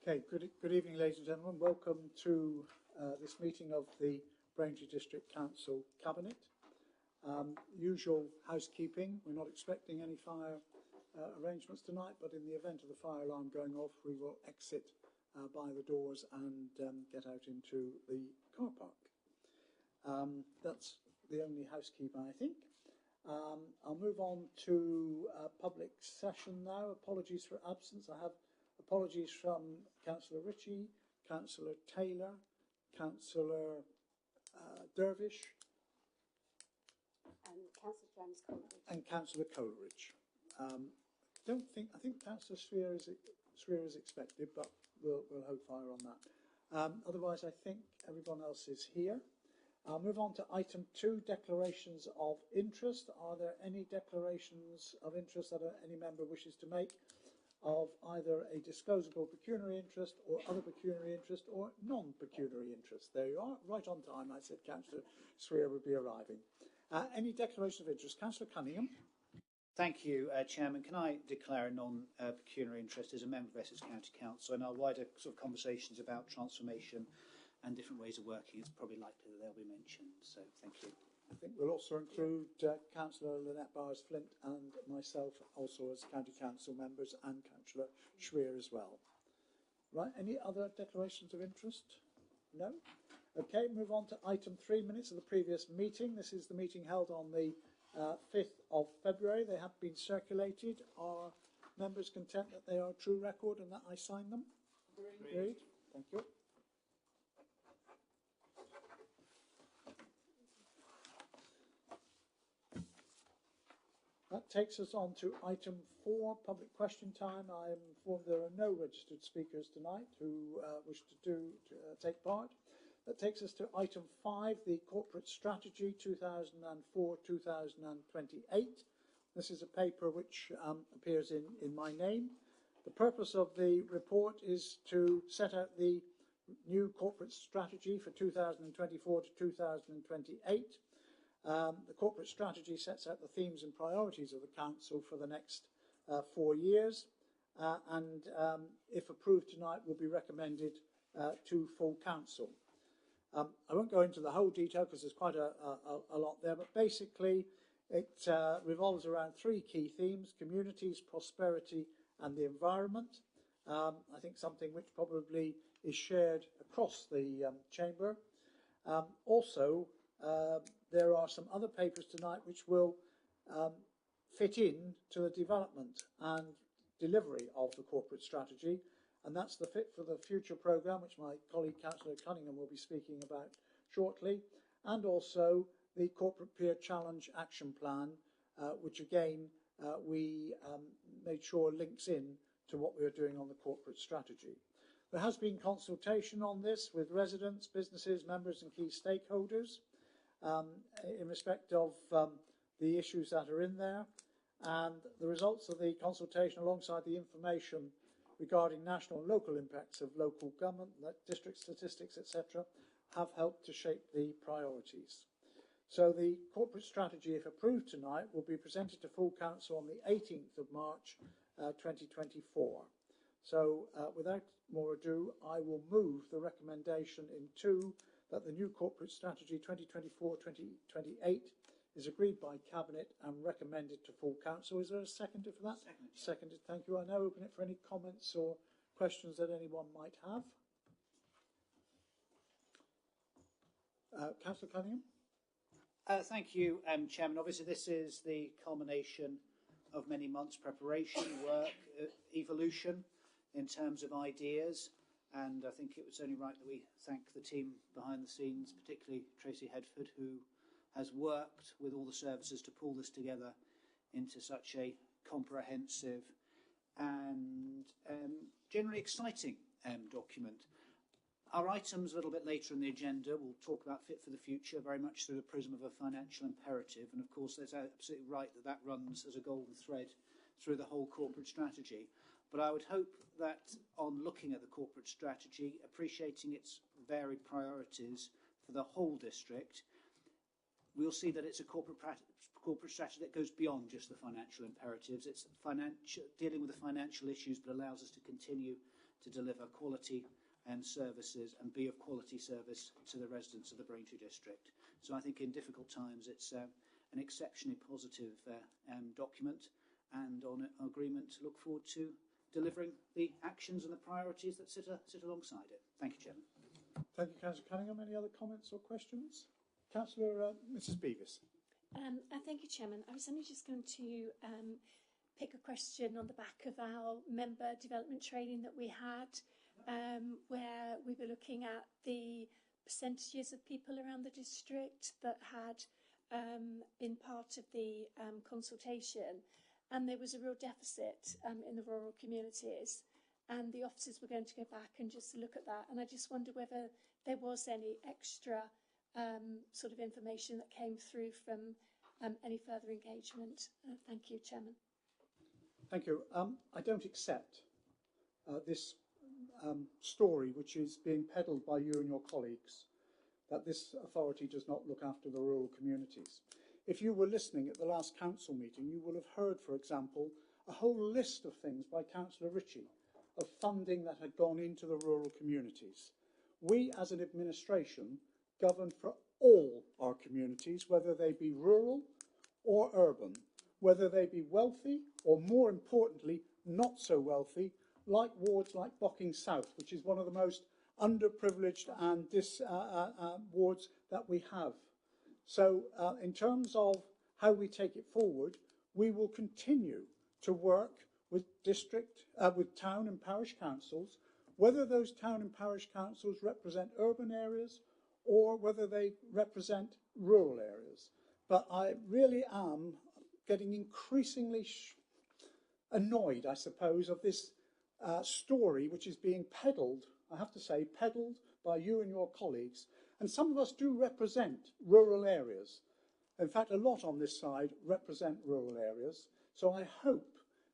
Okay, good evening, ladies and gentlemen. Welcome to this meeting of the Braintree District Council Cabinet. Usual housekeeping. We're not expecting any fire arrangements tonight, but in the event of the fire alarm going off, we will exit by the doors and get out into the car park. That's the only housekeeping, I think. I'll move on to public session now. Apologies for absence. I have apologies from Councillor Ritchie, Councillor Taylor, Councillor Dervish, and Councillor James Coleridge. And Councillor Coleridge. I think Councillor Swear is expected, but we'll hold fire on that. Otherwise, I think everyone else is here. I'll move on to item 2, declarations of interest. Are there any declarations of interest that any member wishes to make of either a disclosable pecuniary interest or other pecuniary interest or non-pecuniary interest? There you are, right on time. I said Councillor Swear would be arriving. Any declaration of interest? Councillor Cunningham. Thank you, Chairman. Can I declare a non-pecuniary interest as a member of Essex County Council? And our wider sort of conversations about transformation and different ways of working, it's probably likely that they'll be mentioned. So thank you. I think we'll also include Councillor Lynette Bowers-Flint and myself also as County Council members, and Councillor Schweer as well. Right, any other declarations of interest? No? Okay, move on to item 3, minutes of the previous meeting. This is the meeting held on the 5th of February. They have been circulated. Are members content that they are a true record and that I sign them? Agreed. Thank you. That takes us on to item 4, public question time. I am informed there are no registered speakers tonight who wish to take part. That takes us to item 5, the corporate strategy 2004-2028. This is a paper which appears in my name. The purpose of the report is to set out the new corporate strategy for 2024 to 2028. The corporate strategy sets out the themes and priorities of the Council for the next 4 years, and if approved tonight will be recommended to full Council. I won't go into the whole detail because there's quite a lot there, but basically it revolves around 3 key themes: communities, prosperity and the environment. I think something which probably is shared across the Chamber. Also, there are some other papers tonight which will fit in to the development and delivery of the corporate strategy, and that's the Fit for the Future programme, which my colleague Councillor Cunningham will be speaking about shortly, and also the Corporate Peer Challenge Action Plan, which again we made sure links in to what we are doing on the corporate strategy. There has been consultation on this with residents, businesses, members and key stakeholders in respect of the issues that are in there, and the results of the consultation alongside the information regarding national and local impacts of local government, district statistics, etc., have helped to shape the priorities. So the corporate strategy, if approved tonight, will be presented to full Council on the 18th of March 2024. So without more ado, I will move the recommendation in 2 that the new corporate strategy 2024-2028 is agreed by Cabinet and recommended to full Council. Is there a seconder for that? Seconded. Thank you. I now open it for any comments or questions that anyone might have. Councillor Cunningham. Thank you, Chairman. Obviously, this is the culmination of many months' preparation, work, evolution in terms of ideas, and I think it was only right that we thank the team behind the scenes, particularly Tracy Headford, who has worked with all the services to pull this together into such a comprehensive and generally exciting document. Our items a little bit later in the agenda will talk about Fit for the Future very much through the prism of a financial imperative, and of course there's absolutely right that that runs as a golden thread through the whole corporate strategy. But I would hope that on looking at the corporate strategy, appreciating its varied priorities for the whole district, we'll see that it's a corporate strategy that goes beyond just the financial imperatives. It's dealing with the financial issues, but allows us to continue to deliver quality services and be of quality service to the residents of the Braintree district. So I think in difficult times it's an exceptionally positive document, and on agreement to look forward to delivering the actions and the priorities that sit alongside it. Thank you, Chairman. Thank you, Councillor Cunningham. Any other comments or questions? Councillor Mrs. Beavis. Thank you, Chairman. I was only just going to pick a question on the back of our member development training that we had, where we were looking at the percentages of people around the district that had been part of the consultation, and there was a real deficit in the rural communities, and the officers were going to go back and just look at that, and I just wonder whether there was any extra sort of information that came through from any further engagement. Thank you, Chairman. Thank you. I don't accept this story which is being peddled by you and your colleagues, that this authority does not look after the rural communities. If you were listening at the last council meeting, you will have heard, for example, a whole list of things by Councillor Ritchie of funding that had gone into the rural communities. We, as an administration, govern for all our communities, whether they be rural or urban, whether they be wealthy or, more importantly, not so wealthy, like wards like Bocking South, which is one of the most underprivileged and wards that we have. So in terms of how we take it forward, we will continue to work with with town and parish councils, whether those town and parish councils represent urban areas or whether they represent rural areas. But I really am getting increasingly annoyed, I suppose, of this story which is being peddled, I have to say, peddled by you and your colleagues. And some of us do represent rural areas. In fact, a lot on this side represent rural areas. So I hope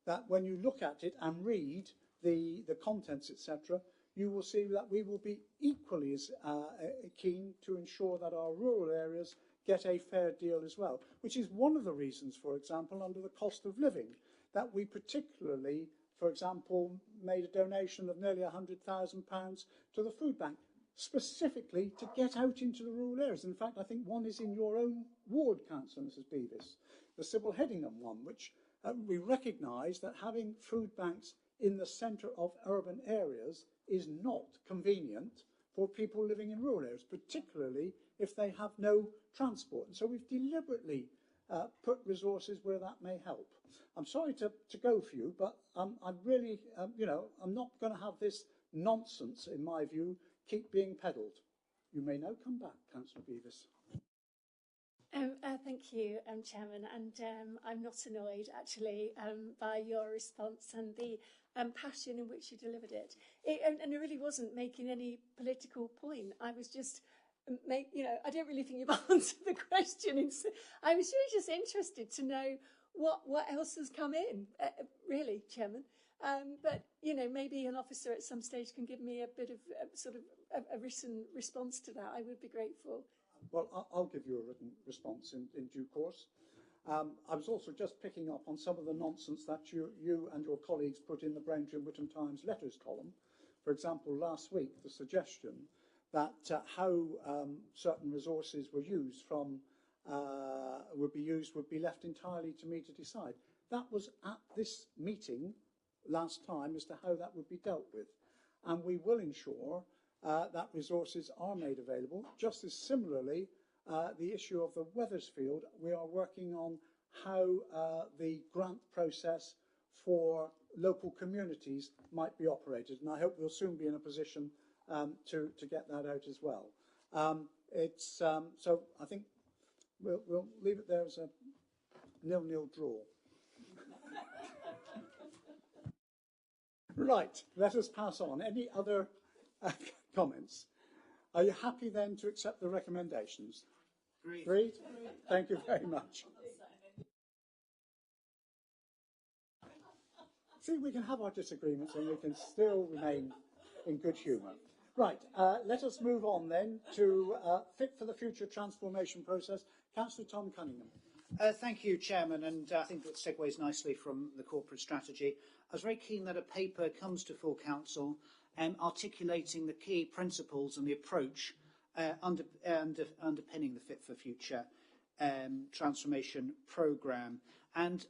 that when you look at it and read the contents, etc., you will see that we will be equally as keen to ensure that our rural areas get a fair deal as well, which is one of the reasons, for example, under the cost of living, that we particularly, for example, made a donation of nearly £100,000 to the food bank, specifically to get out into the rural areas. In fact, I think one is in your own ward, Councillor Mrs. Beavis, the Sybil Headingham one, which we recognise that having food banks in the centre of urban areas is not convenient for people living in rural areas, particularly if they have no transport. And so we've deliberately put resources where that may help. I'm sorry to go for you, but I'm really, I'm not going to have this nonsense, in my view, keep being peddled. You may now come back, Councillor Beavis. Thank you, Chairman, and I'm not annoyed actually by your response and the passion in which you delivered it. And it really wasn't making any political point. I was just, I don't really think you've answered the question. I was really just interested to know what else has come in, really, Chairman. But, maybe an officer at some stage can give me a bit of a written response to that. I would be grateful. Well, I'll give you a written response in due course. I was also just picking up on some of the nonsense that you and your colleagues put in the Braintree and Whittam Times letters column. For example, last week, the suggestion that how certain resources were used would be left entirely to me to decide. That was at this meeting last time as to how that would be dealt with. And we will ensure that resources are made available. Just as similarly, the issue of the Wethersfield, we are working on how the grant process for local communities might be operated. And I hope we'll soon be in a position to get that out as well. So I think we'll leave it there as a 0-0 draw. Right, let us pass on. Any other comments? Are you happy then to accept the recommendations? Agreed? Thank you very much. See, we can have our disagreements and we can still remain in good humour. Right, let us move on then to Fit for the Future transformation process. Councillor Tom Cunningham. Thank you, Chairman, and I think that segues nicely from the corporate strategy. I was very keen that a paper comes to full council articulating the key principles and the approach underpinning the Fit for Future transformation programme. And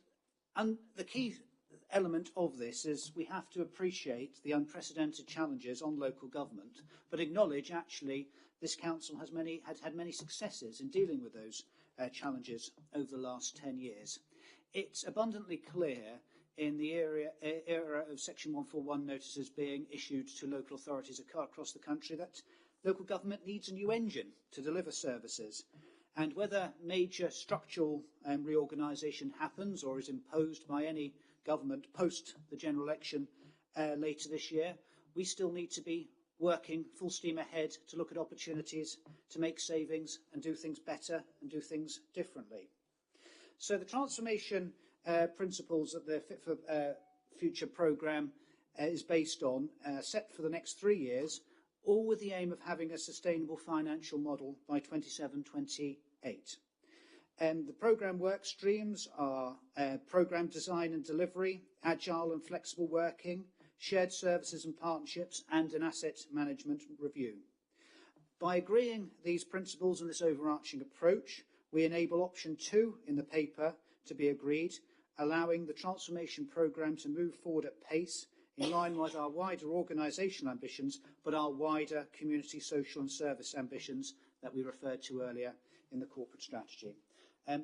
the key element of this is we have to appreciate the unprecedented challenges on local government, but acknowledge actually this council has had many successes in dealing with those challenges over the last 10 years. It's abundantly clear in the era of Section 141 notices being issued to local authorities across the country that local government needs a new engine to deliver services. And whether major structural reorganisation happens or is imposed by any government post the general election later this year, we still need to be working full steam ahead to look at opportunities to make savings and do things better and do things differently. So the transformation principles that the Fit for Future programme is based on, set for the next 3 years, all with the aim of having a sustainable financial model by 27-28. The programme work streams are programme design and delivery, agile and flexible working, shared services and partnerships, and an asset management review. By agreeing these principles and this overarching approach, we enable option 2 in the paper to be agreed, allowing the transformation programme to move forward at pace in line with our wider organisational ambitions, but our wider community, social and service ambitions that we referred to earlier in the corporate strategy.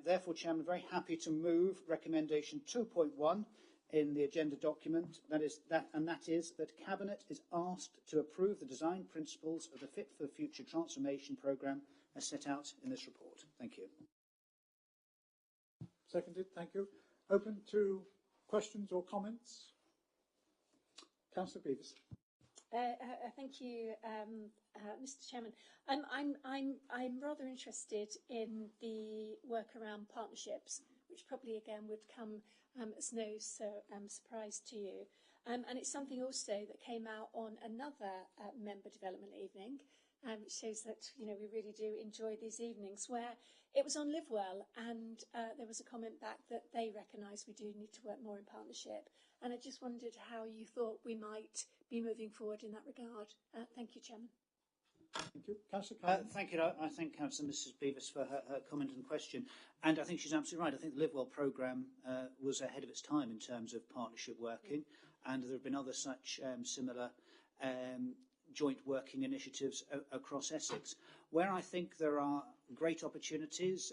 Therefore, Chairman, I'm very happy to move recommendation 2.1 in the agenda document, that is that Cabinet is asked to approve the design principles of the Fit for the Future transformation programme as set out in this report. Thank you. Seconded, thank you. Open to questions or comments? Councillor Beavis. Thank you, Mr. Chairman. I'm rather interested in the work around partnerships, which probably again would come as no surprise to you. And it's something also that came out on another member development evening, which shows that we really do enjoy these evenings, where it was on Live Well, and there was a comment back that they recognise we do need to work more in partnership. And I just wondered how you thought we might be moving forward in that regard. Thank you, Chairman. Thank you. Councillor Cullen. Thank you. I thank Councillor Mrs Beavis for her comment and question. And I think she's absolutely right. I think the Live Well programme was ahead of its time in terms of partnership working, and there have been other such similar joint working initiatives across Essex. Where I think there are great opportunities,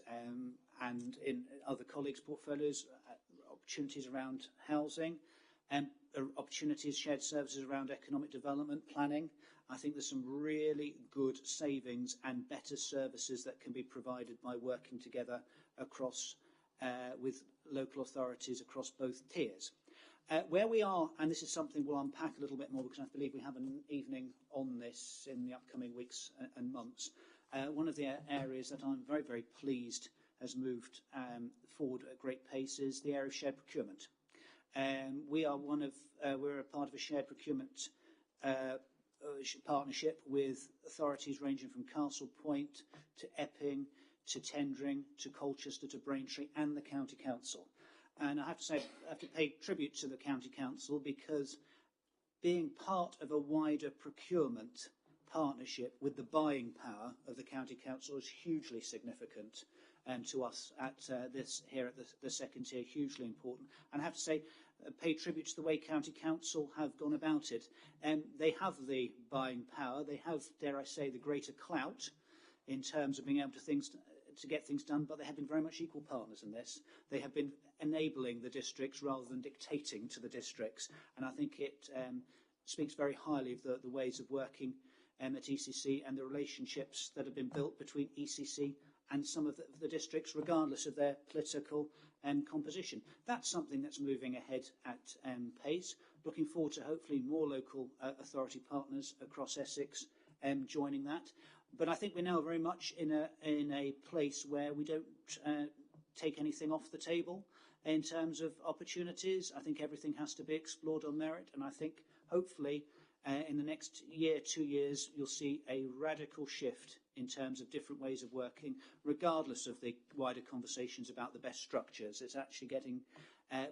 and in other colleagues' portfolios, opportunities around housing, opportunities, shared services around economic development planning. I think there's some really good savings and better services that can be provided by working together across with local authorities across both tiers. Where we are, and this is something we'll unpack a little bit more because I believe we have an evening on this in the upcoming weeks and months. One of the areas that I'm very, very pleased has moved forward at great pace is the area of shared procurement. We're a part of a shared procurement partnership with authorities ranging from Castle Point to Epping to Tendring to Colchester to Braintree and the County Council. And I have to say, I have to pay tribute to the County Council because being part of a wider procurement partnership with the buying power of the County Council is hugely significant to us at here at the second tier, hugely important. And I have to say, pay tribute to the way County Council have gone about it. They have the buying power, they have, dare I say, the greater clout in terms of being able to get things done, but they have been very much equal partners in this. They have been enabling the districts rather than dictating to the districts, and I think it speaks very highly of the ways of working at ECC and the relationships that have been built between ECC and some of the districts, regardless of their political composition. That's something that's moving ahead at pace. Looking forward to hopefully more local authority partners across Essex joining that. But I think we're now very much in a place where we don't take anything off the table in terms of opportunities. I think everything has to be explored on merit, and I think hopefully in the next year, 2 years, you'll see a radical shift in terms of different ways of working, regardless of the wider conversations about the best structures. It's actually getting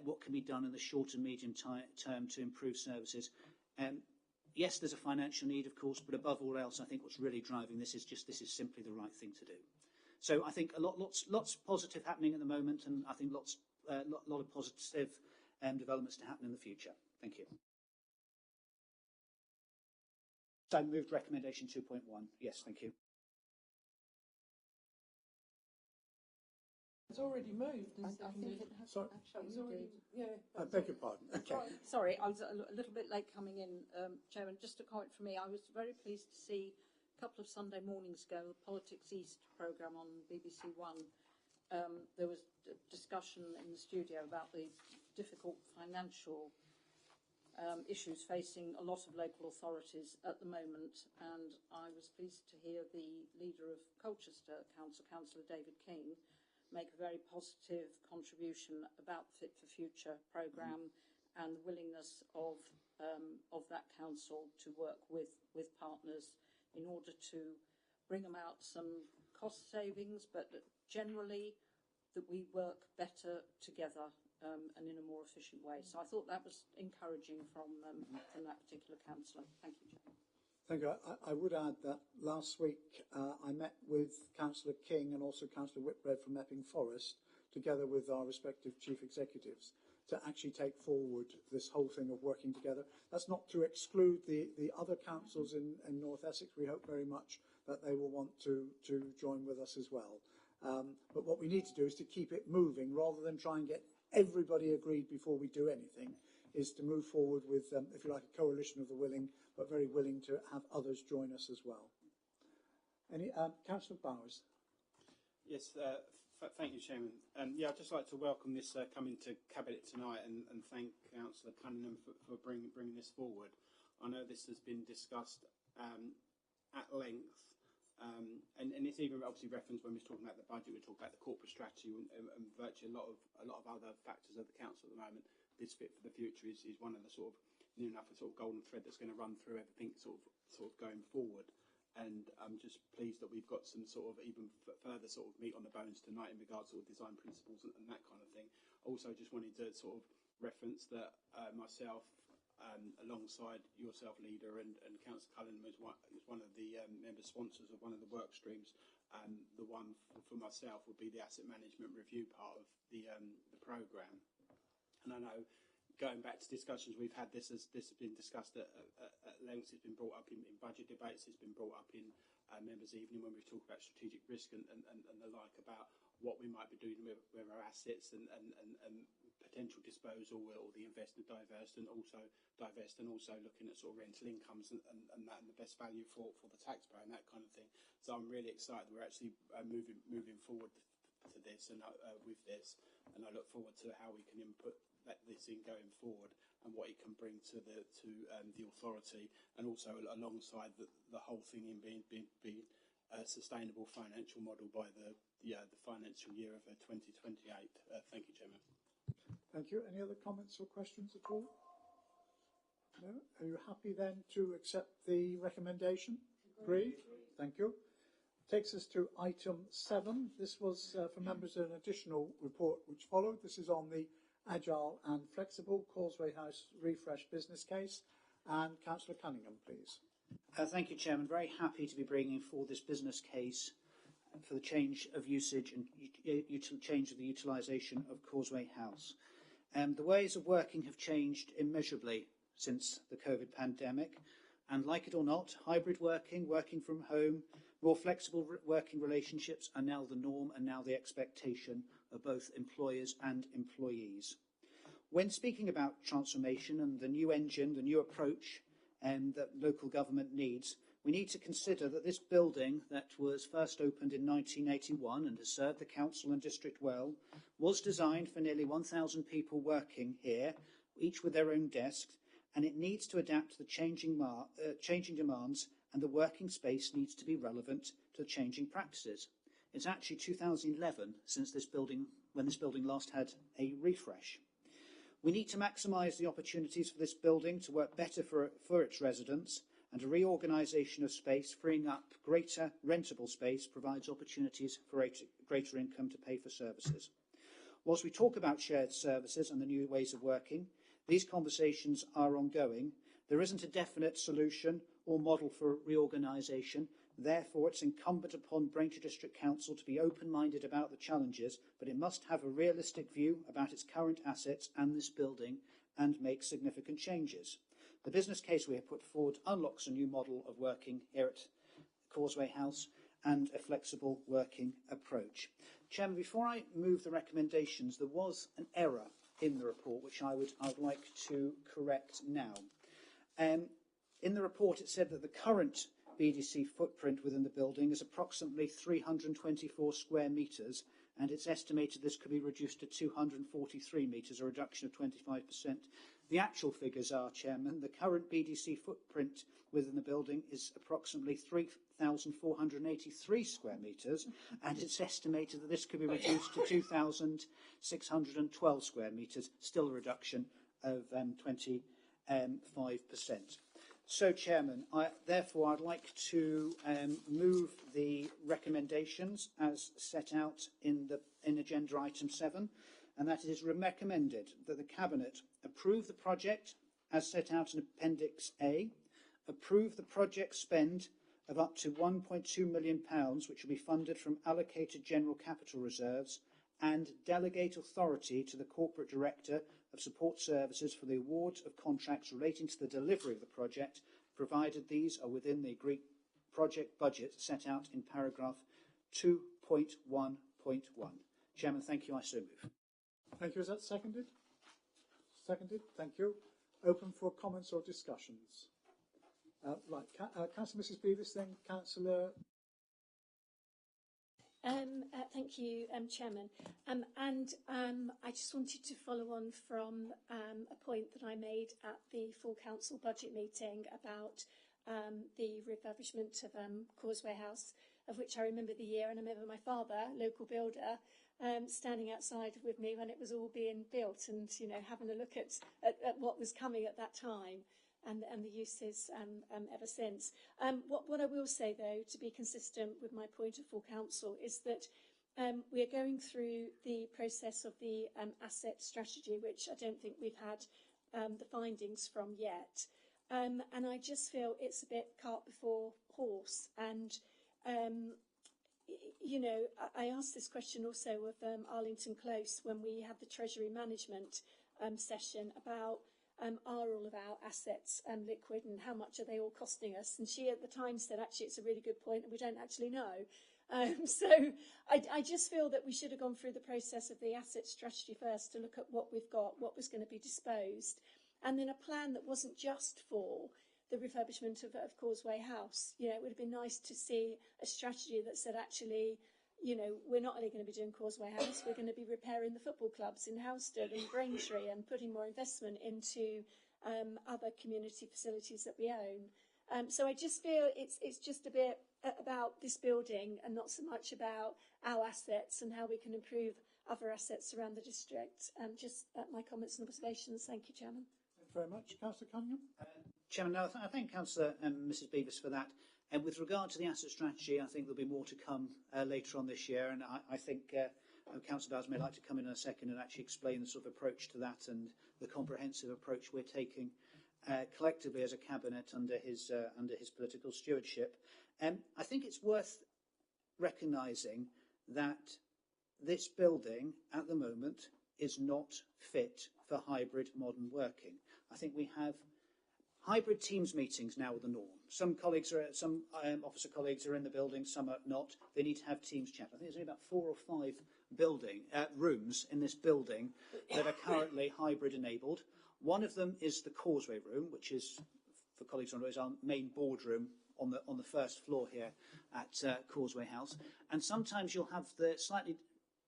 what can be done in the short and medium term to improve services. yes, there's a financial need, of course, but above all else, I think what's really driving this is simply the right thing to do. So I think lots positive happening at the moment, and I think lot of positive developments to happen in the future. Thank you. So I moved recommendation 2.1. Yes, thank you. It's already moved. I think it has Sorry. actually. It's already, yeah. I beg your pardon. Okay. Sorry, I was a little bit late coming in, Chairman. Just a comment from me. I was very pleased to see a couple of Sunday mornings ago the Politics East programme on BBC One. There was a discussion in the studio about the difficult financial issues facing a lot of local authorities at the moment, and I was pleased to hear the leader of Colchester Council, Councillor David King, make a very positive contribution about the Fit for Future programme and the willingness of that council to work with partners in order to bring about some cost savings, but generally that we work better together and in a more efficient way. So I thought that was encouraging from that particular councillor. Thank you, Chairman. Thank you. I would add that last week I met with Councillor King and also Councillor Whitbread from Epping Forest, together with our respective chief executives, to actually take forward this whole thing of working together. That's not to exclude the other councils in North Essex. We hope very much that they will want to join with us as well. But what we need to do is to keep it moving rather than try and get everybody agreed before we do anything, is to move forward with, if you like, a coalition of the willing, but very willing to have others join us as well. Councillor Bowers. Yes, thank you, Chairman. I'd just like to welcome this coming to Cabinet tonight and thank Councillor Cunningham for bringing this forward. I know this has been discussed at length, and it's even obviously referenced when we're talking about the budget. We're talking about the corporate strategy and virtually a lot of other factors of the council at the moment. This Fit for the Future is one of the sort of near enough a sort of golden thread that's going to run through everything sort of going forward. And I'm just pleased that we've got some sort of even further sort of meat on the bones tonight in regards to design principles and that kind of thing. Also, just wanted to sort of reference that myself, alongside yourself, Leader, and Councillor Cullen is one of the member sponsors of one of the work streams. The one for myself would be the asset management review part of the programme. And I know, going back to discussions we've had, this has been discussed at length. It's been brought up in budget debates. It's been brought up in members' evening when we talk about strategic risk and the like, about what we might be doing with our assets and potential disposal or the investment divest and also looking at sort of rental incomes and the best value for the taxpayer and that kind of thing. So I'm really excited we're actually moving forward to this and with this, and I look forward to how we can input this in going forward and what it can bring to the authority, and also alongside the whole thing in being a sustainable financial model by the financial year of 2028. Thank you, Chairman. Thank you. Any other comments or questions at all? No? Are you happy then to accept the recommendation? Agreed. Thank you. Takes us to item 7. This was for members an additional report which followed. This is on the Agile and Flexible Causeway House Refresh business case. And Councillor Cunningham, please. Thank you, Chairman. Very happy to be bringing forward this business case for the change of usage and change of the utilisation of Causeway House. The ways of working have changed immeasurably since the COVID pandemic, and like it or not, hybrid working, working from home, more flexible working relationships are now the norm and now the expectation of both employers and employees. When speaking about transformation and the new engine, the new approach that local government needs, we need to consider that this building that was first opened in 1981 and has served the council and district well, was designed for nearly 1,000 people working here, each with their own desk, and it needs to adapt to the changing demands, and the working space needs to be relevant to the changing practices. It's actually 2011 when this building last had a refresh. We need to maximise the opportunities for this building to work better for its residents, and a reorganisation of space, freeing up greater rentable space, provides opportunities for greater income to pay for services. Whilst we talk about shared services and the new ways of working, these conversations are ongoing. There isn't a definite solution or model for reorganisation. Therefore, it's incumbent upon Braintree District Council to be open-minded about the challenges, but it must have a realistic view about its current assets and this building and make significant changes. The business case we have put forward unlocks a new model of working here at Causeway House and a flexible working approach. Chairman, before I move the recommendations, there was an error in the report which I would like to correct now. In the report, it said that the current BDC footprint within the building is approximately 324 square metres, and it's estimated this could be reduced to 243 metres, a reduction of 25%. The actual figures are, Chairman, the current BDC footprint within the building is approximately 3,483 square metres, and it's estimated that this could be reduced to 2,612 square metres, still a reduction of 25%. So, Chairman, therefore I'd like to move the recommendations as set out in agenda item 7, and that it is recommended that the Cabinet approve the project as set out in Appendix A, approve the project spend of up to £1.2 million, which will be funded from allocated general capital reserves, and delegate authority to the Corporate Director of Support Services for the award of contracts relating to the delivery of the project, provided these are within the agreed project budget set out in paragraph 2.1.1. Chairman, thank you. I so move. Thank you. Is that seconded? Seconded. Thank you. Open for comments or discussions. Right. Councillor Mrs. Beavis, then Councillor. Thank you, Chairman. I just wanted to follow on from a point that I made at the full council budget meeting about the refurbishment of Causeway House, of which I remember the year, and I remember my father, local builder, standing outside with me when it was all being built, and having a look at what was coming at that time. And the uses ever since. What I will say, though, to be consistent with my point of full council, is that we are going through the process of the asset strategy, which I don't think we've had the findings from yet. And I just feel it's a bit cart before horse. And, I asked this question also of Arlington Close when we had the Treasury Management session about are all of our assets liquid and how much are they all costing us? And she at the time said, actually, it's a really good point and we don't actually know. So I just feel that we should have gone through the process of the asset strategy first to look at what we've got, what was going to be disposed, and then a plan that wasn't just for the refurbishment of Causeway House. It would have been nice to see a strategy that said, actually, we're not only going to be doing Causeway House, we're going to be repairing the football clubs in Helsted and Braintree and putting more investment into other community facilities that we own. So I just feel it's just a bit about this building and not so much about our assets and how we can improve other assets around the district. Just my comments and observations. Thank you, Chairman. Thank you very much. Councillor Cunningham? Chairman, no, I thank Councillor Mrs. Beavis for that. And with regard to the asset strategy, I think there'll be more to come later on this year. And I think Councillor Bowes may like to come in a second and actually explain the sort of approach to that and the comprehensive approach we're taking collectively as a cabinet under his political stewardship. I think it's worth recognising that this building at the moment is not fit for hybrid modern working. I think we have hybrid Teams meetings now are the norm. Some officer colleagues are in the building, some are not. They need to have Teams chat. I think there's only about 4 or 5 rooms in this building that are currently hybrid enabled. One of them is the Causeway room, which is, for colleagues on is our main boardroom on the first floor here at Causeway House. And sometimes you'll have the slightly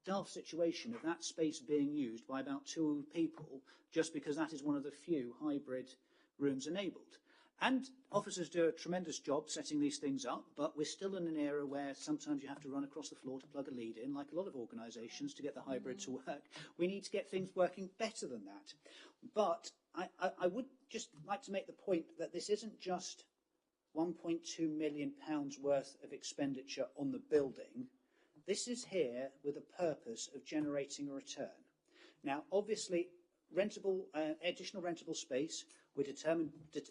daft situation of that space being used by about 2 people, just because that is one of the few hybrid rooms enabled. And officers do a tremendous job setting these things up, but we're still in an era where sometimes you have to run across the floor to plug a lead in, like a lot of organisations, to get the hybrid to work. We need to get things working better than that. But I would just like to make the point that this isn't just £1.2 million worth of expenditure on the building. This is here with a purpose of generating a return. Now, obviously, additional rentable space. We're determined that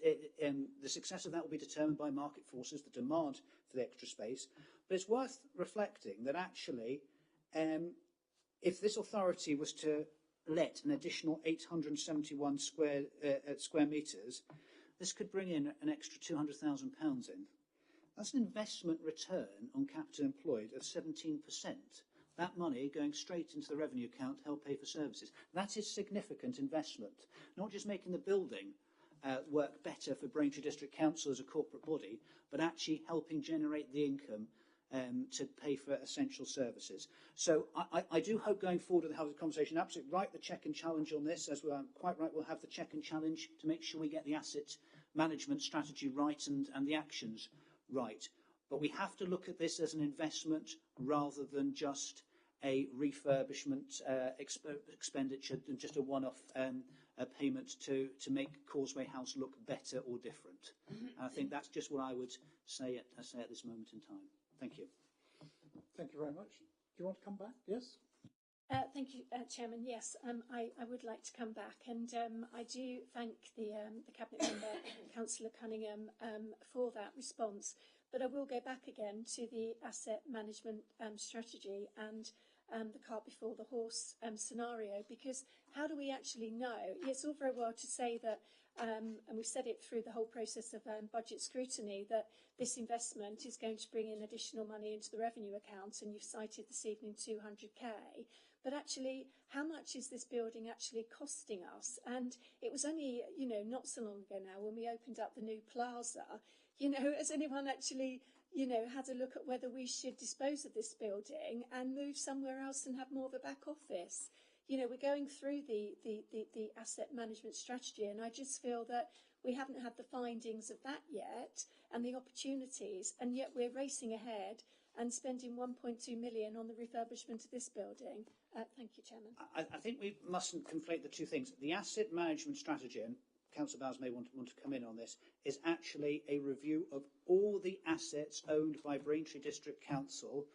the success of that will be determined by market forces, the demand for the extra space. But it's worth reflecting that actually, if this authority was to let an additional 871 square metres, this could bring in an extra £200,000 in. That's an investment return on capital employed of 17%. That money going straight into the revenue account to help pay for services. That is significant investment, not just making the building work better for Braintree District Council as a corporate body, but actually helping generate the income to pay for essential services. So I do hope going forward we'll have the conversation. Absolutely right, the check and challenge on this, as we're quite right, we'll have the check and challenge to make sure we get the asset management strategy right and the actions right. But we have to look at this as an investment rather than just a refurbishment expenditure, than just a one-off payment to make Causeway House look better or different. And I think that's just what I would say at this moment in time. Thank you. Thank you very much. Do you want to come back? Yes? Thank you, Chairman. Yes, I would like to come back, and I do thank the Cabinet member, Councillor Cunningham, for that response. But I will go back again to the asset management strategy and the cart before the horse scenario, because how do we actually know? It's all very well to say that, and we've said it through the whole process of budget scrutiny, that this investment is going to bring in additional money into the revenue account, and you've cited this evening 200k. But actually, how much is this building actually costing us? And it was only, not so long ago now when we opened up the new plaza. Has anyone actually, had a look at whether we should dispose of this building and move somewhere else and have more of a back office? We're going through the asset management strategy, and I just feel that we haven't had the findings of that yet and the opportunities, and yet we're racing ahead and spending 1.2 million on the refurbishment of this building. Thank you, Chairman. I think we mustn't conflate the two things. The asset management strategy, and Councillor Bowers may want to come in on this, is actually a review of all the assets owned by Braintree District Council.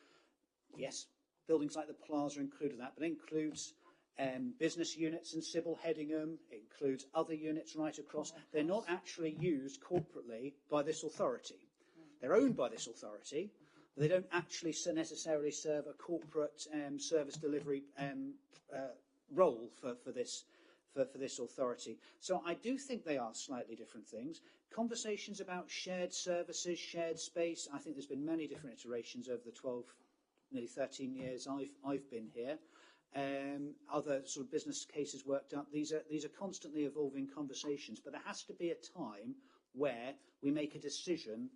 Yes, buildings like the Plaza included that, but it includes business units in Sybil Headingham, it includes other units right across. They're not actually used corporately by this authority. They're owned by this authority, but they don't actually necessarily serve a corporate service delivery role for this authority. So I do think they are slightly different things. Conversations about shared services, shared space, I think there's been many different iterations over the 12, nearly 13 years I've been here. Other sort of business cases worked up. These are constantly evolving conversations, but there has to be a time where we make a decision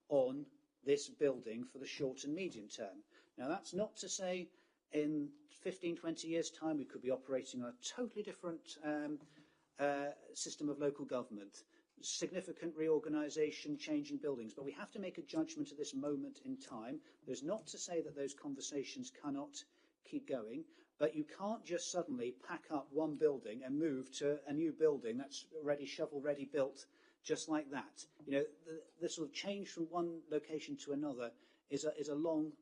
on this building for the short and medium term. Now, that's not to say in 15, 20 years' time we could be operating on a totally different system of local government, significant reorganisation, changing buildings, but we have to make a judgment at this moment in time. There's not to say that those conversations cannot keep going, but you can't just suddenly pack up one building and move to a new building that's already shovel-ready built just like that. The sort of change from one location to another is a long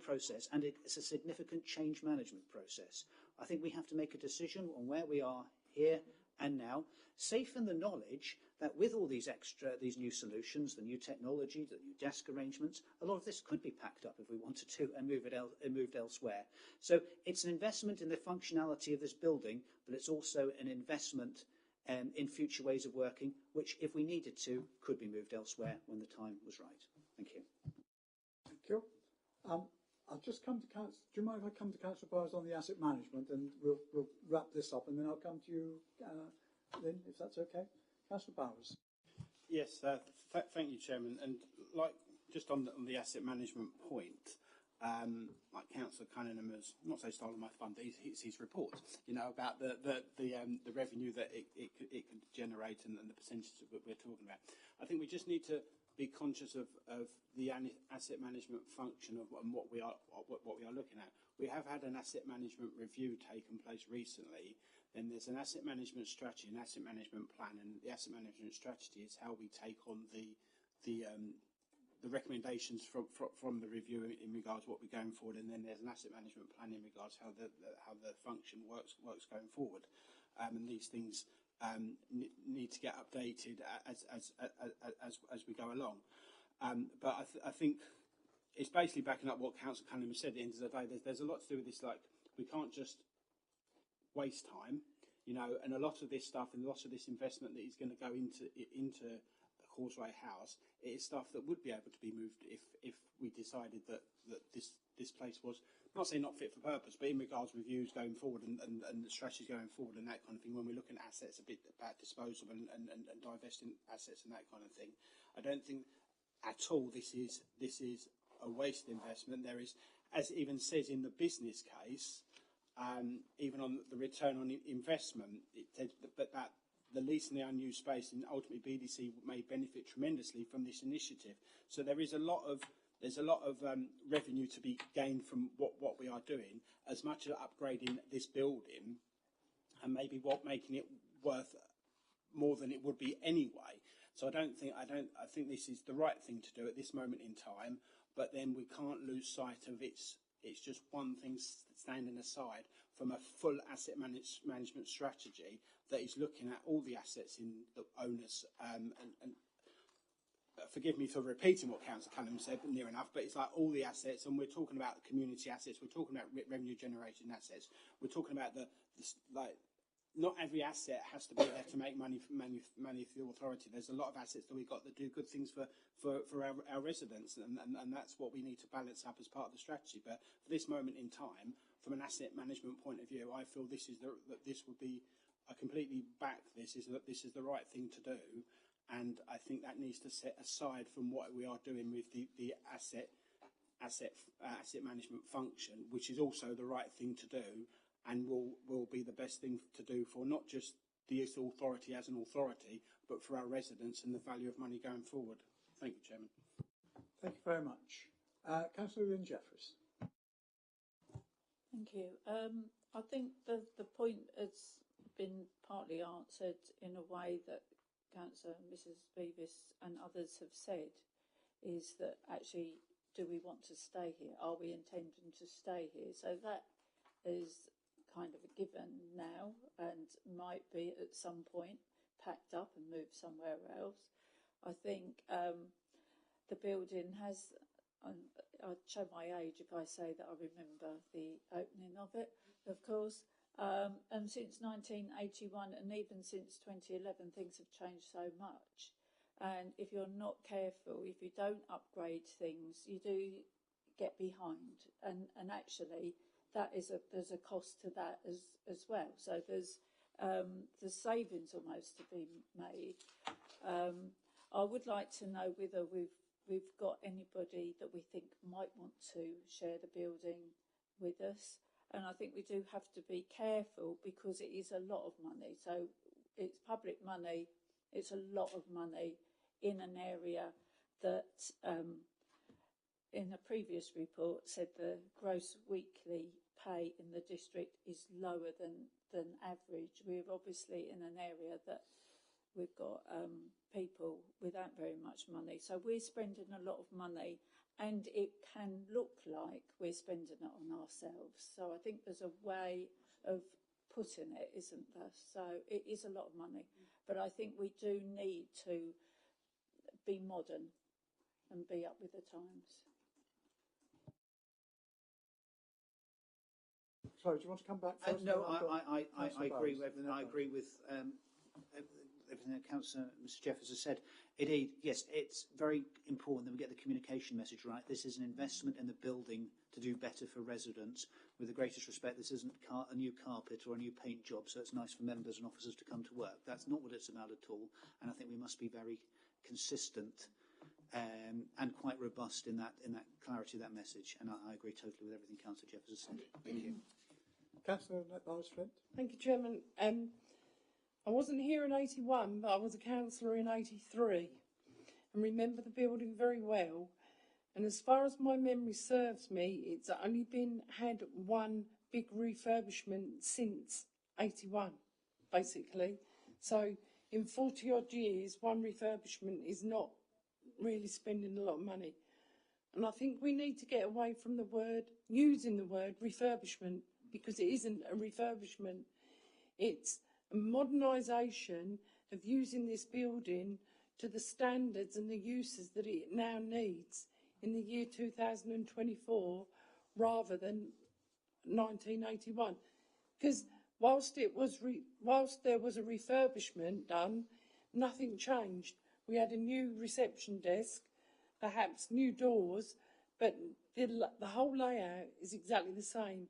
process, and it's a significant change management process. I think we have to make a decision on where we are here and now, safe in the knowledge that with all these new solutions, the new technology, the new desk arrangements, a lot of this could be packed up if we wanted to and moved elsewhere. So it's an investment in the functionality of this building, but it's also an investment in future ways of working, which, if we needed to, could be moved elsewhere when the time was right. Thank you. Thank you. I'll just come to Councillor. Do you mind if I come to Councillor Bowers on the asset management, and we'll wrap this up, and then I'll come to you, Lynn, if that's okay. Councillor Bowers. Yes, thank you, Chairman. And just on the asset management point, like Councillor Cunningham has not so stolen my thunder. It's his report, about the revenue that it could generate and the percentages that we're talking about. I think we just need to be conscious of the asset management function and what we are looking at. We have had an asset management review taken place recently. Then there's an asset management strategy, an asset management plan, and the asset management strategy is how we take on the the recommendations from the review in regards to what we're going forward, and then there's an asset management plan in regards to how the function works going forward, and these things need to get updated as we go along. But I think it's basically backing up what Councillor Cunningham said. At the end of the day, there's a lot to do with this. Like, we can't just waste time, you know, and a lot of this stuff and lots of this investment that is going to go into Causeway House, it is stuff that would be able to be moved if we decided that this place was, I'm not saying not fit for purpose, but in regards to reviews going forward and the strategies going forward and that kind of thing, when we're looking at assets a bit about disposal and divesting assets and that kind of thing, I don't think at all this is a waste investment. There is, as it even says in the business case, even on the return on investment, it says that the lease and the unused space and ultimately BDC may benefit tremendously from this initiative. So there's a lot of revenue to be gained from what we are doing, as much as upgrading this building and maybe making it worth more than it would be anyway. So I think this is the right thing to do at this moment in time, but then we can't lose sight of it's just one thing standing aside from a full asset management strategy that is looking at all the assets in the owners. And forgive me for repeating what Councillor Cunningham said, but near enough. But it's like all the assets, and we're talking about community assets. We're talking about revenue generating assets. We're talking about not every asset has to be there to make money for the authority. There's a lot of assets that we've got that do good things for our residents, and that's what we need to balance up as part of the strategy. But for this moment in time, from an asset management point of view, I feel I completely back this. That this is the right thing to do, and I think that needs to set aside from what we are doing with the asset management function, which is also the right thing to do, and will be the best thing to do for not just the authority as an authority, but for our residents and the value of money going forward. Thank you, Chairman. Thank you very much. Councillor Lynn Jeffries. Thank you. I think the point has been partly answered in a way that Councillor Mrs Beavis and others have said, is that actually, do we want to stay here? Are we intending to stay here? So that is kind of a given now, and might be at some point packed up and moved somewhere else. I think the building has, I'd show my age if I say that I remember the opening of it, of course. And since 1981 and even since 2011, things have changed so much. And if you're not careful, if you don't upgrade things, you do get behind. And actually, there's a cost to that as well. So there's savings almost to be made. I would like to know whether we've got anybody that we think might want to share the building with us. And I think we do have to be careful because it is a lot of money. So it's public money. It's a lot of money in an area that in a previous report said the gross weekly pay in the district is lower than average. We're obviously in an area that we've got people without very much money. So we're spending a lot of money, and it can look like we're spending it on ourselves. So I think there's a way of putting it, isn't there? So it is a lot of money, but I think we do need to be modern and be up with the times. Sorry, do you want to come back first? No, I agree with everything. I agree with everything that Councillor Mr Jeffers has said. Indeed, yes, it's very important that we get the communication message right. This is an investment in the building to do better for residents. With the greatest respect, this isn't a new carpet or a new paint job, so it's nice for members and officers to come to work. That's not what it's about at all, and I think we must be very consistent and quite robust in that clarity of that message. And I agree totally with everything Councillor Jeffers has said. Thank you. Councillor Flint. Thank you, Chairman. I wasn't here in 81, but I was a councillor in 83 and remember the building very well. And as far as my memory serves me, it's only had one big refurbishment since 81, basically. So in 40 odd years, one refurbishment is not really spending a lot of money. And I think we need to get away from using the word refurbishment, because it isn't a refurbishment. It's a modernisation of using this building to the standards and the uses that it now needs in the year 2024 rather than 1981. Because whilst there was a refurbishment done, nothing changed. We had a new reception desk, perhaps new doors, but the whole layout is exactly the same.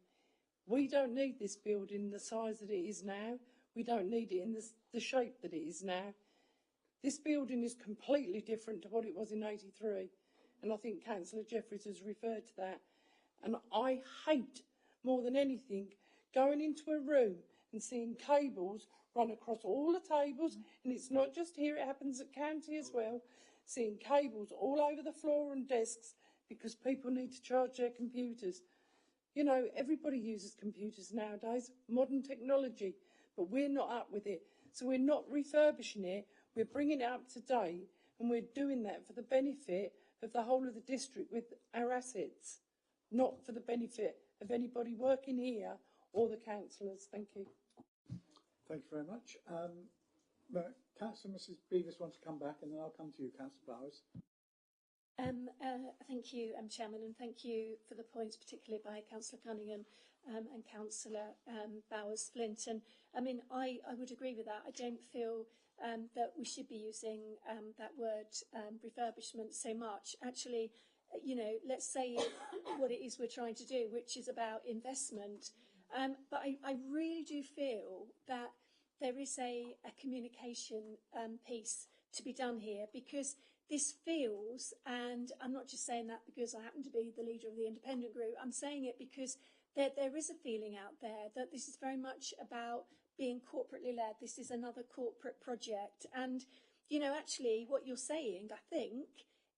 We don't need this building the size that it is now. We don't need it in the shape that it is now. This building is completely different to what it was in 83. And I think Councillor Jeffries has referred to that. And I hate, more than anything, going into a room and seeing cables run across all the tables. And it's not just here, it happens at county as well. Seeing cables all over the floor and desks because people need to charge their computers. You know, everybody uses computers nowadays, modern technology, but we're not up with it. So we're not refurbishing it, we're bringing it up to date, and we're doing that for the benefit of the whole of the district with our assets, not for the benefit of anybody working here or the councillors. Thank you. Thank you very much. Councillor Mrs Beavis wants to come back, and then I'll come to you, Councillor Bowers. Thank you, Chairman, and thank you for the points, particularly by Councillor Cunningham and Councillor Bowers-Flint. And I mean, I would agree with that. I don't feel that we should be using that word refurbishment so much. Actually, you know, let's say what it is we're trying to do, which is about investment. But I really do feel that there is a communication piece to be done here, because this feels, and I'm not just saying that because I happen to be the leader of the independent group, I'm saying it because there is a feeling out there that this is very much about being corporately led. This is another corporate project. And, you know, actually what you're saying, I think,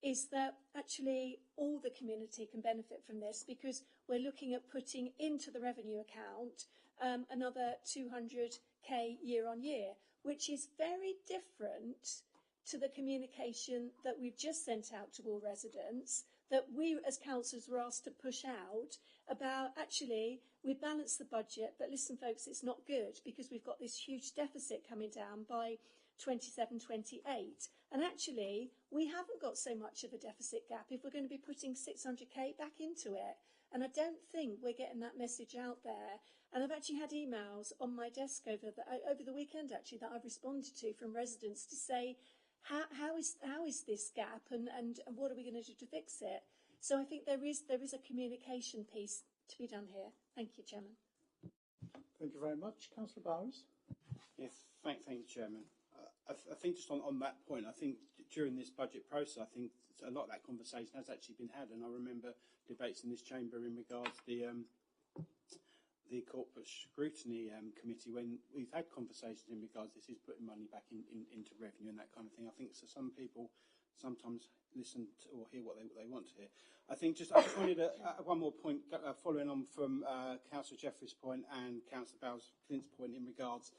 is that actually all the community can benefit from this, because we're looking at putting into the revenue account another 200k year on year, which is very different to the communication that we've just sent out to all residents, that we as councillors were asked to push out about, actually, we balance the budget, but listen folks, it's not good because we've got this huge deficit coming down by 27-28. And actually, we haven't got so much of a deficit gap if we're going to be putting 600k back into it. And I don't think we're getting that message out there. And I've actually had emails on my desk over the weekend, actually, that I've responded to from residents to say, how is this gap, and what are we going to do to fix it? So I think there is a communication piece to be done here. Thank you, Chairman. Thank you very much. Councillor Bowers. Yes, thank you, Chairman. I think just on that point, I think during this budget process, I think a lot of that conversation has actually been had, and I remember debates in this chamber in regards to the corporate scrutiny committee, when we've had conversations in regards this is putting money back into revenue and that kind of thing. I think so some people sometimes listen to or hear what they want to hear. I just wanted to one more point following on from Councillor Jeffries' point and Councillor Bowers-Flint's point in regards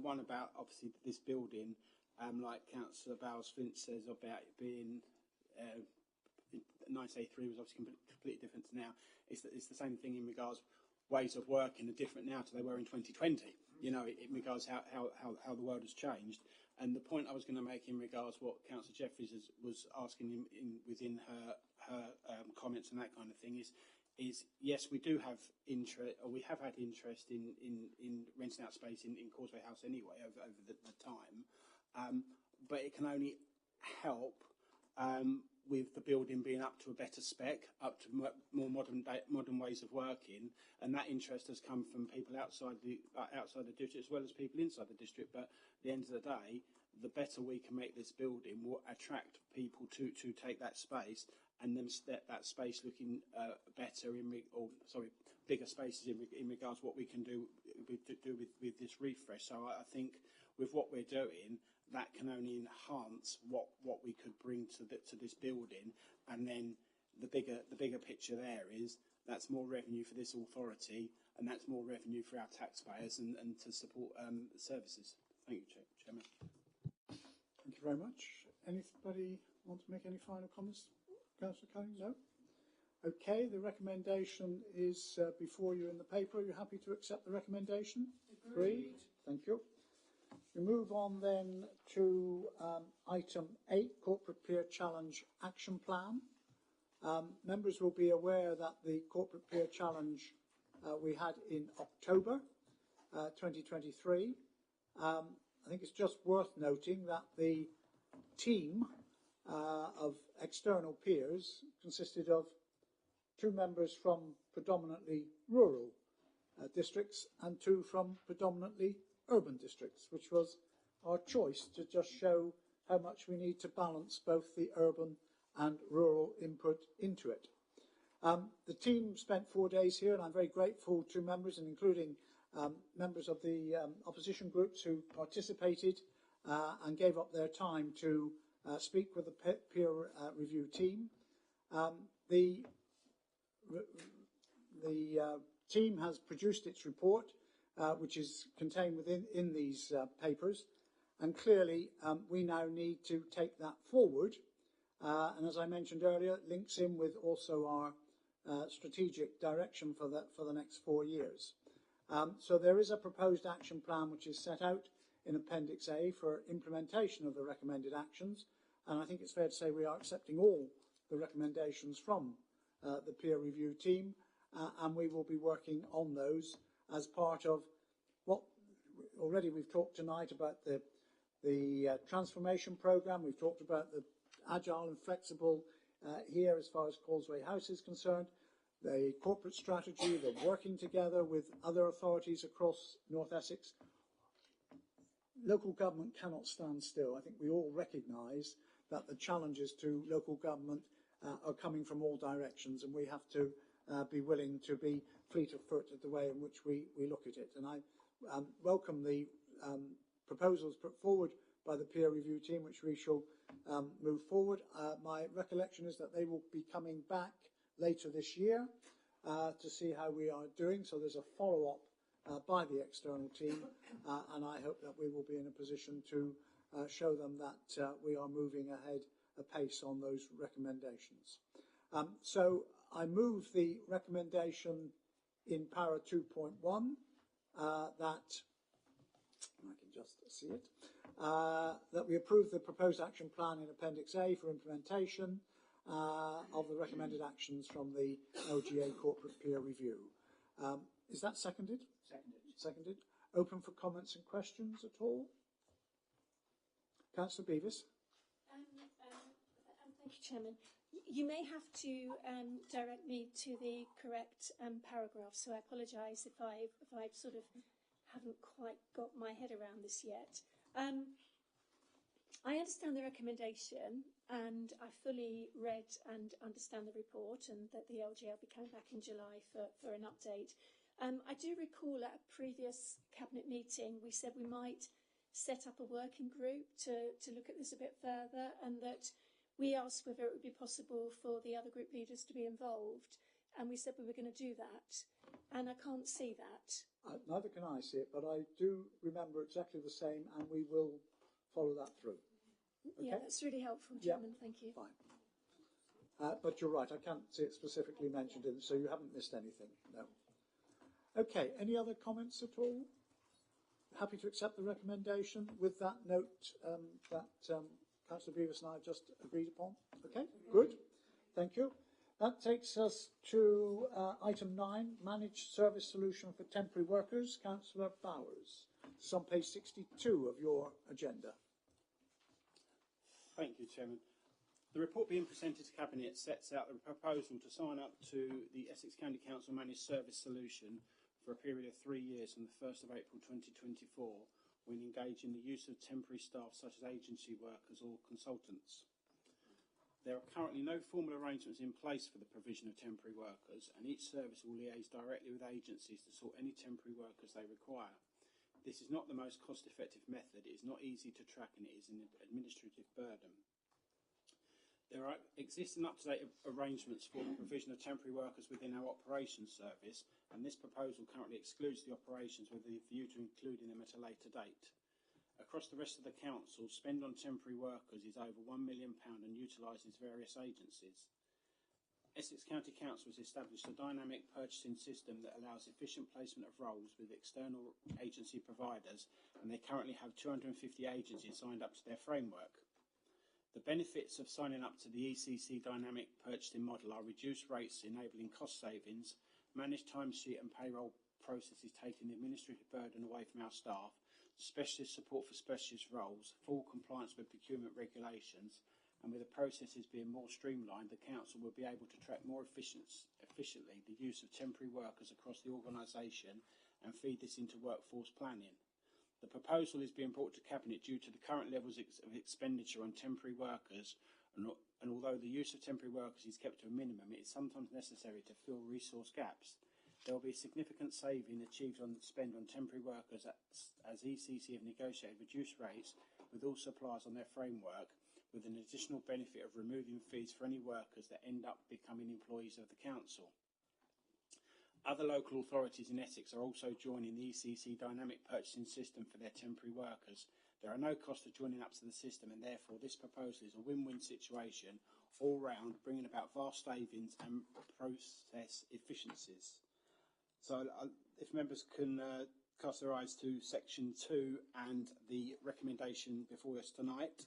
one about obviously this building, like Councillor Bowers-Flint says about it being 1983 was obviously completely different to now. It's the same thing in regards ways of working are different now to they were in 2020. You know, in regards how the world has changed. And the point I was going to make in regards what Councillor Jeffries was asking within her comments and that kind of thing is yes, we do have interest, or we have had interest in renting out space in Causeway House anyway over the time, but it can only help with the building being up to a better spec, up to more modern ways of working, and that interest has come from people outside the district as well as people inside the district. But at the end of the day, the better we can make this building will attract people to take that space, and then that space looking better bigger spaces in regards to what we can do with this refresh. So I think with what we're doing, that can only enhance what we could bring to this building, and then the bigger picture there is that's more revenue for this authority, and that's more revenue for our taxpayers and to support services. Thank you, Chairman. Thank you very much. Anybody want to make any final comments? Councillor Cunning? No? Okay, the recommendation is before you in the paper. Are you happy to accept the recommendation? Agreed. Thank you. We move on then to item 8, Corporate Peer Challenge Action Plan. Members will be aware that the Corporate Peer Challenge we had in October 2023. I think it's just worth noting that the team of external peers consisted of 2 members from predominantly rural districts and 2 from predominantly urban districts, which was our choice to just show how much we need to balance both the urban and rural input into it. The team spent 4 days here, and I'm very grateful to members, and including members of the opposition groups who participated and gave up their time to speak with the peer review team. The team has produced its report, which is contained within these papers, and clearly we now need to take that forward. And as I mentioned earlier, it links in with also our strategic direction for the next 4 years. So there is a proposed action plan which is set out in Appendix A for implementation of the recommended actions, and I think it's fair to say we are accepting all the recommendations from the peer review team, and we will be working on those as part of what already we've talked tonight about the transformation programme. We've talked about the agile and flexible here as far as Causeway House is concerned, the corporate strategy, the working together with other authorities across North Essex. Local government cannot stand still. I think we all recognise that the challenges to local government are coming from all directions, and we have to be willing to be fleet of foot at the way in which we look at it. And I welcome the proposals put forward by the peer review team, which we shall move forward. My recollection is that they will be coming back later this year to see how we are doing. So there's a follow-up by the external team, and I hope that we will be in a position to show them that we are moving ahead apace on those recommendations. So I move the recommendation in para 2.1 that I can just see it. That we approve the proposed action plan in Appendix A for implementation of the recommended actions from the LGA Corporate Peer Review. Is that seconded? Seconded. Open for comments and questions at all? Councillor Beavis. Thank you, Chairman. You may have to direct me to the correct paragraph, so I apologise if I sort of haven't quite got my head around this yet. I understand the recommendation, and I fully read and understand the report, and that the LGA will be coming back in July for an update. I do recall at a previous cabinet meeting we said we might set up a working group to look at this a bit further, and that we asked whether it would be possible for the other group leaders to be involved, and we said we were going to do that, and I can't see that. Neither can I see it, but I do remember exactly the same, and we will follow that through. Okay? Yeah, that's really helpful, Chairman. Thank you. Fine. But you're right, I can't see it specifically mentioned in, so you haven't missed anything. No. Okay, any other comments at all? Happy to accept the recommendation with that note that Councillor Beavis and I have just agreed upon. Okay, good. Thank you. That takes us to item 9, Managed Service Solution for Temporary Workers. Councillor Bowers. It's on page 62 of your agenda. Thank you, Chairman. The report being presented to Cabinet sets out the proposal to sign up to the Essex County Council Managed Service Solution for a period of 3 years from the 1st of April 2024 when engaging the use of temporary staff such as agency workers or consultants. There are currently no formal arrangements in place for the provision of temporary workers, and each service will liaise directly with agencies to sort any temporary workers they require. This is not the most cost-effective method, it is not easy to track, and it is an administrative burden. There are existing up-to-date arrangements for the provision of temporary workers within our operations service, and this proposal currently excludes the operations with a view to including them at a later date. Across the rest of the council, spend on temporary workers is over £1 million and utilises various agencies. Essex County Council has established a dynamic purchasing system that allows efficient placement of roles with external agency providers, and they currently have 250 agencies signed up to their framework. The benefits of signing up to the ECC dynamic purchasing model are reduced rates enabling cost savings, managed timesheet and payroll processes taking the administrative burden away from our staff, specialist support for specialist roles, full compliance with procurement regulations, and with the processes being more streamlined, the council will be able to track more efficiently the use of temporary workers across the organisation and feed this into workforce planning. The proposal is being brought to Cabinet due to the current levels of expenditure on temporary workers, and although the use of temporary workers is kept to a minimum, it is sometimes necessary to fill resource gaps. There will be a significant saving achieved on spend on temporary workers as ECC have negotiated reduced rates with all suppliers on their framework, with an additional benefit of removing fees for any workers that end up becoming employees of the council. Other local authorities in Essex are also joining the ECC dynamic purchasing system for their temporary workers. There are no costs of joining up to the system, and therefore this proposal is a win-win situation all round, bringing about vast savings and process efficiencies. So if members can cast their eyes to section 2 and the recommendation before us tonight,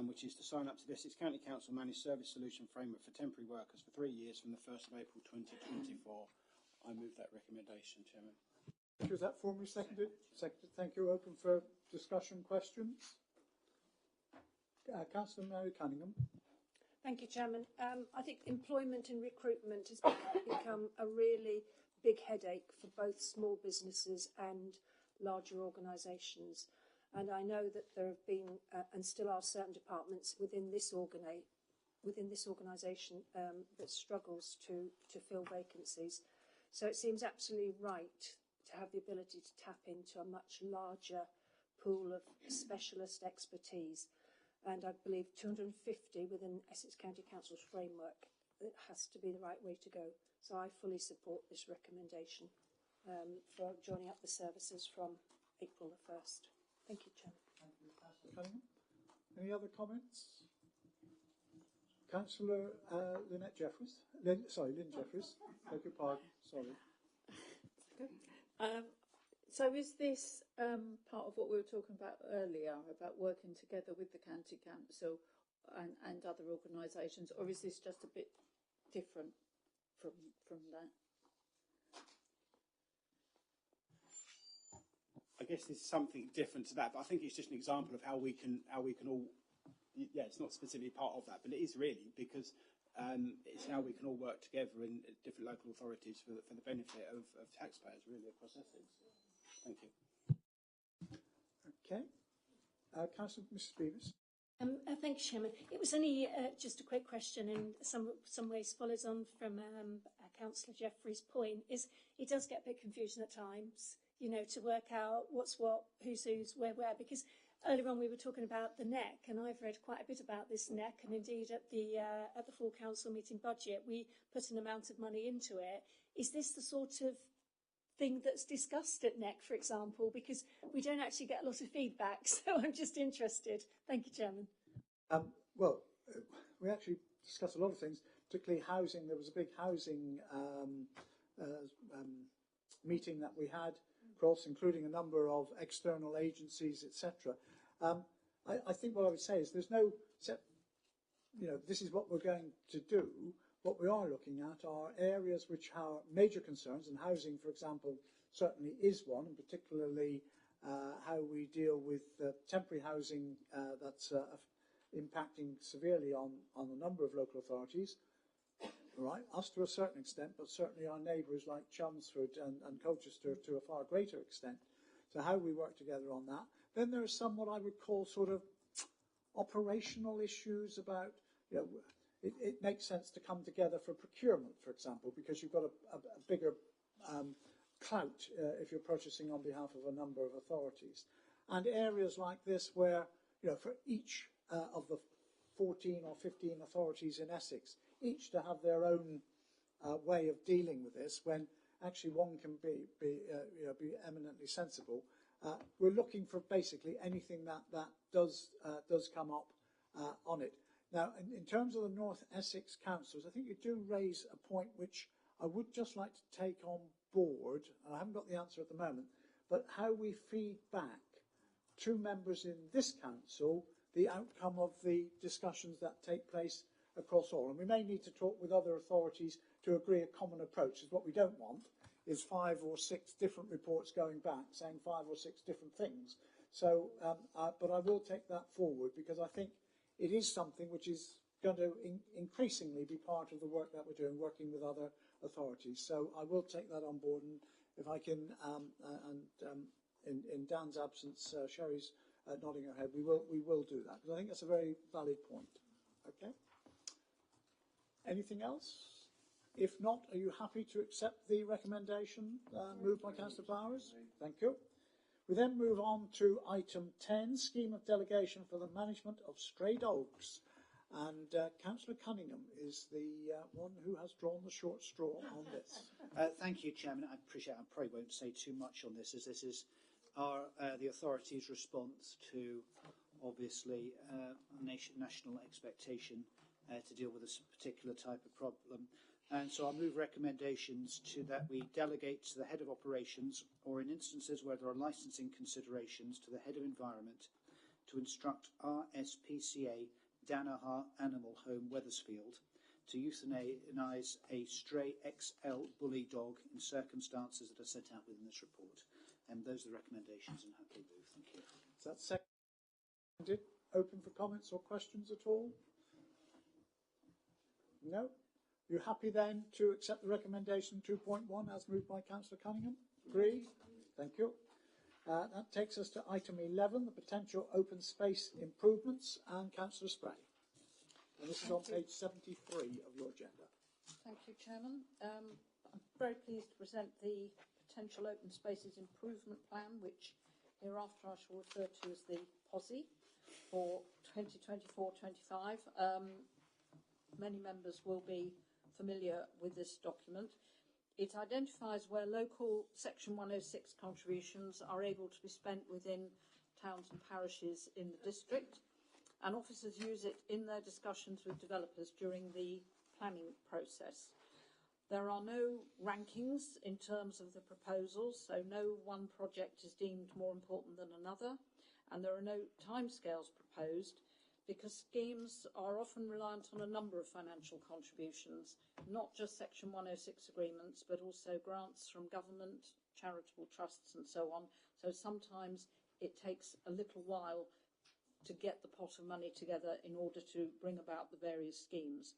which is to sign up to the Essex County Council Managed Service Solution Framework for temporary workers for 3 years from the 1st of April 2024. I move that recommendation, Chairman. Was that formally seconded? Seconded. Thank you. Open for discussion, questions. Councillor Mary Cunningham. Thank you, Chairman. I think employment and recruitment has become a really big headache for both small businesses and larger organisations. And I know that there have been and still are certain departments within this organisation that struggles to fill vacancies. So it seems absolutely right to have the ability to tap into a much larger pool of specialist expertise. And I believe 250 within Essex County Council's framework, it has to be the right way to go. So I fully support this recommendation for joining up the services from April the 1st. Thank you, Chairman. Thank you, Councillor Cunningham. Any other comments? Councillor Lynette Jeffries. Lynn Jeffries. Beg your pardon. Sorry. So is this part of what we were talking about earlier, about working together with the County Council and other organisations, or is this just a bit different from that? I guess there's something different to that, but I think it's just an example of how we can all. Yeah, it's not specifically part of that, but it is really because it's how we can all work together in different local authorities for the benefit of taxpayers, really, across Essex. Thank you. Okay. Councillor Mrs. Beavis. Thank you, Chairman. It was only just a quick question, and some ways follows on from Councillor Jeffrey's point. Is it does get a bit confusing at times, you know, to work out what's what, who's where, because earlier on we were talking about the NEC, and I've read quite a bit about this NEC, and indeed at the full council meeting budget we put an amount of money into it. Is this the sort of thing that's discussed at NEC, for example? Because we don't actually get a lot of feedback, so I'm just interested. Thank you, Chairman. Well, we actually discussed a lot of things, particularly housing. There was a big housing meeting that we had, across, including a number of external agencies, etc. I think what I would say is there's no set, you know, this is what we're going to do. What we are looking at are areas which are major concerns, and housing, for example, certainly is one, and particularly how we deal with temporary housing that's impacting severely on a number of local authorities. Right, us to a certain extent, but certainly our neighbours like Chelmsford and Colchester to a far greater extent. So how we work together on that. Then there are some what I would call sort of operational issues about, you know, it makes sense to come together for procurement, for example, because you've got a bigger clout if you're purchasing on behalf of a number of authorities. And areas like this where, you know, for each of the 14 or 15 authorities in Essex, each to have their own way of dealing with this, when actually one can be eminently sensible. we're looking for basically anything that does come up on it. Now, in terms of the North Essex councils, I think you do raise a point which I would just like to take on board. I haven't got the answer at the moment, but how we feed back to members in this council the outcome of the discussions that take place across all. And we may need to talk with other authorities to agree a common approach. Is what we don't want is 5 or 6 different reports going back saying 5 or 6 different things. So, but I will take that forward because I think it is something which is going to increasingly be part of the work that we're doing, working with other authorities. So I will take that on board, and if I can, in Dan's absence, Sherry's nodding her head, we will do that because I think that's a very valid point. Okay. Anything else? If not, are you happy to accept the recommendation moved by Councillor Bowers? Thank you. We then move on to item 10, scheme of delegation for the management of stray dogs. And Councillor Cunningham is the one who has drawn the short straw on this. Thank you, Chairman. I appreciate it. I probably won't say too much on this, as this is the authority's response to, obviously, national expectation to deal with this particular type of problem. And so I'll move recommendations to that we delegate to the head of operations, or in instances where there are licensing considerations, to the head of environment, to instruct RSPCA Danaher Animal Home Wethersfield to euthanise a stray XL bully dog in circumstances that are set out within this report. And those are the recommendations, and happily move. Thank you. Is that seconded? Open for comments or questions at all? No? You happy then to accept the recommendation 2.1 as moved by Councillor Cunningham? Agreed? Thank you. That takes us to item 11, the potential open space improvements, and Councillor Spray. And this is on page 73 of your agenda. Thank you, Chairman. I'm very pleased to present the Potential Open Spaces Improvement Plan, which hereafter I shall refer to as the POSI for 2024-25. Many members will be familiar with this document. It identifies where local Section 106 contributions are able to be spent within towns and parishes in the district, and officers use it in their discussions with developers during the planning process. There are no rankings in terms of the proposals, so no one project is deemed more important than another, and there are no timescales proposed, because schemes are often reliant on a number of financial contributions, not just Section 106 agreements, but also grants from government, charitable trusts and so on. So sometimes it takes a little while to get the pot of money together in order to bring about the various schemes.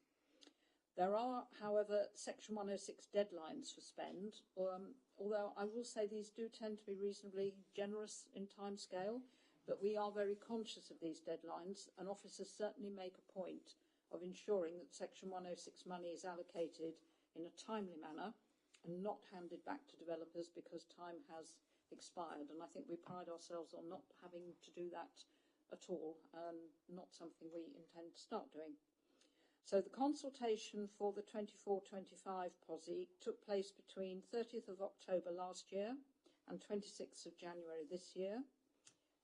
There are, however, Section 106 deadlines for spend, although I will say these do tend to be reasonably generous in timescale. But we are very conscious of these deadlines, and officers certainly make a point of ensuring that Section 106 money is allocated in a timely manner and not handed back to developers because time has expired. And I think we pride ourselves on not having to do that at all, and not something we intend to start doing. So the consultation for the 24-25 POSI took place between 30th of October last year and 26th of January this year.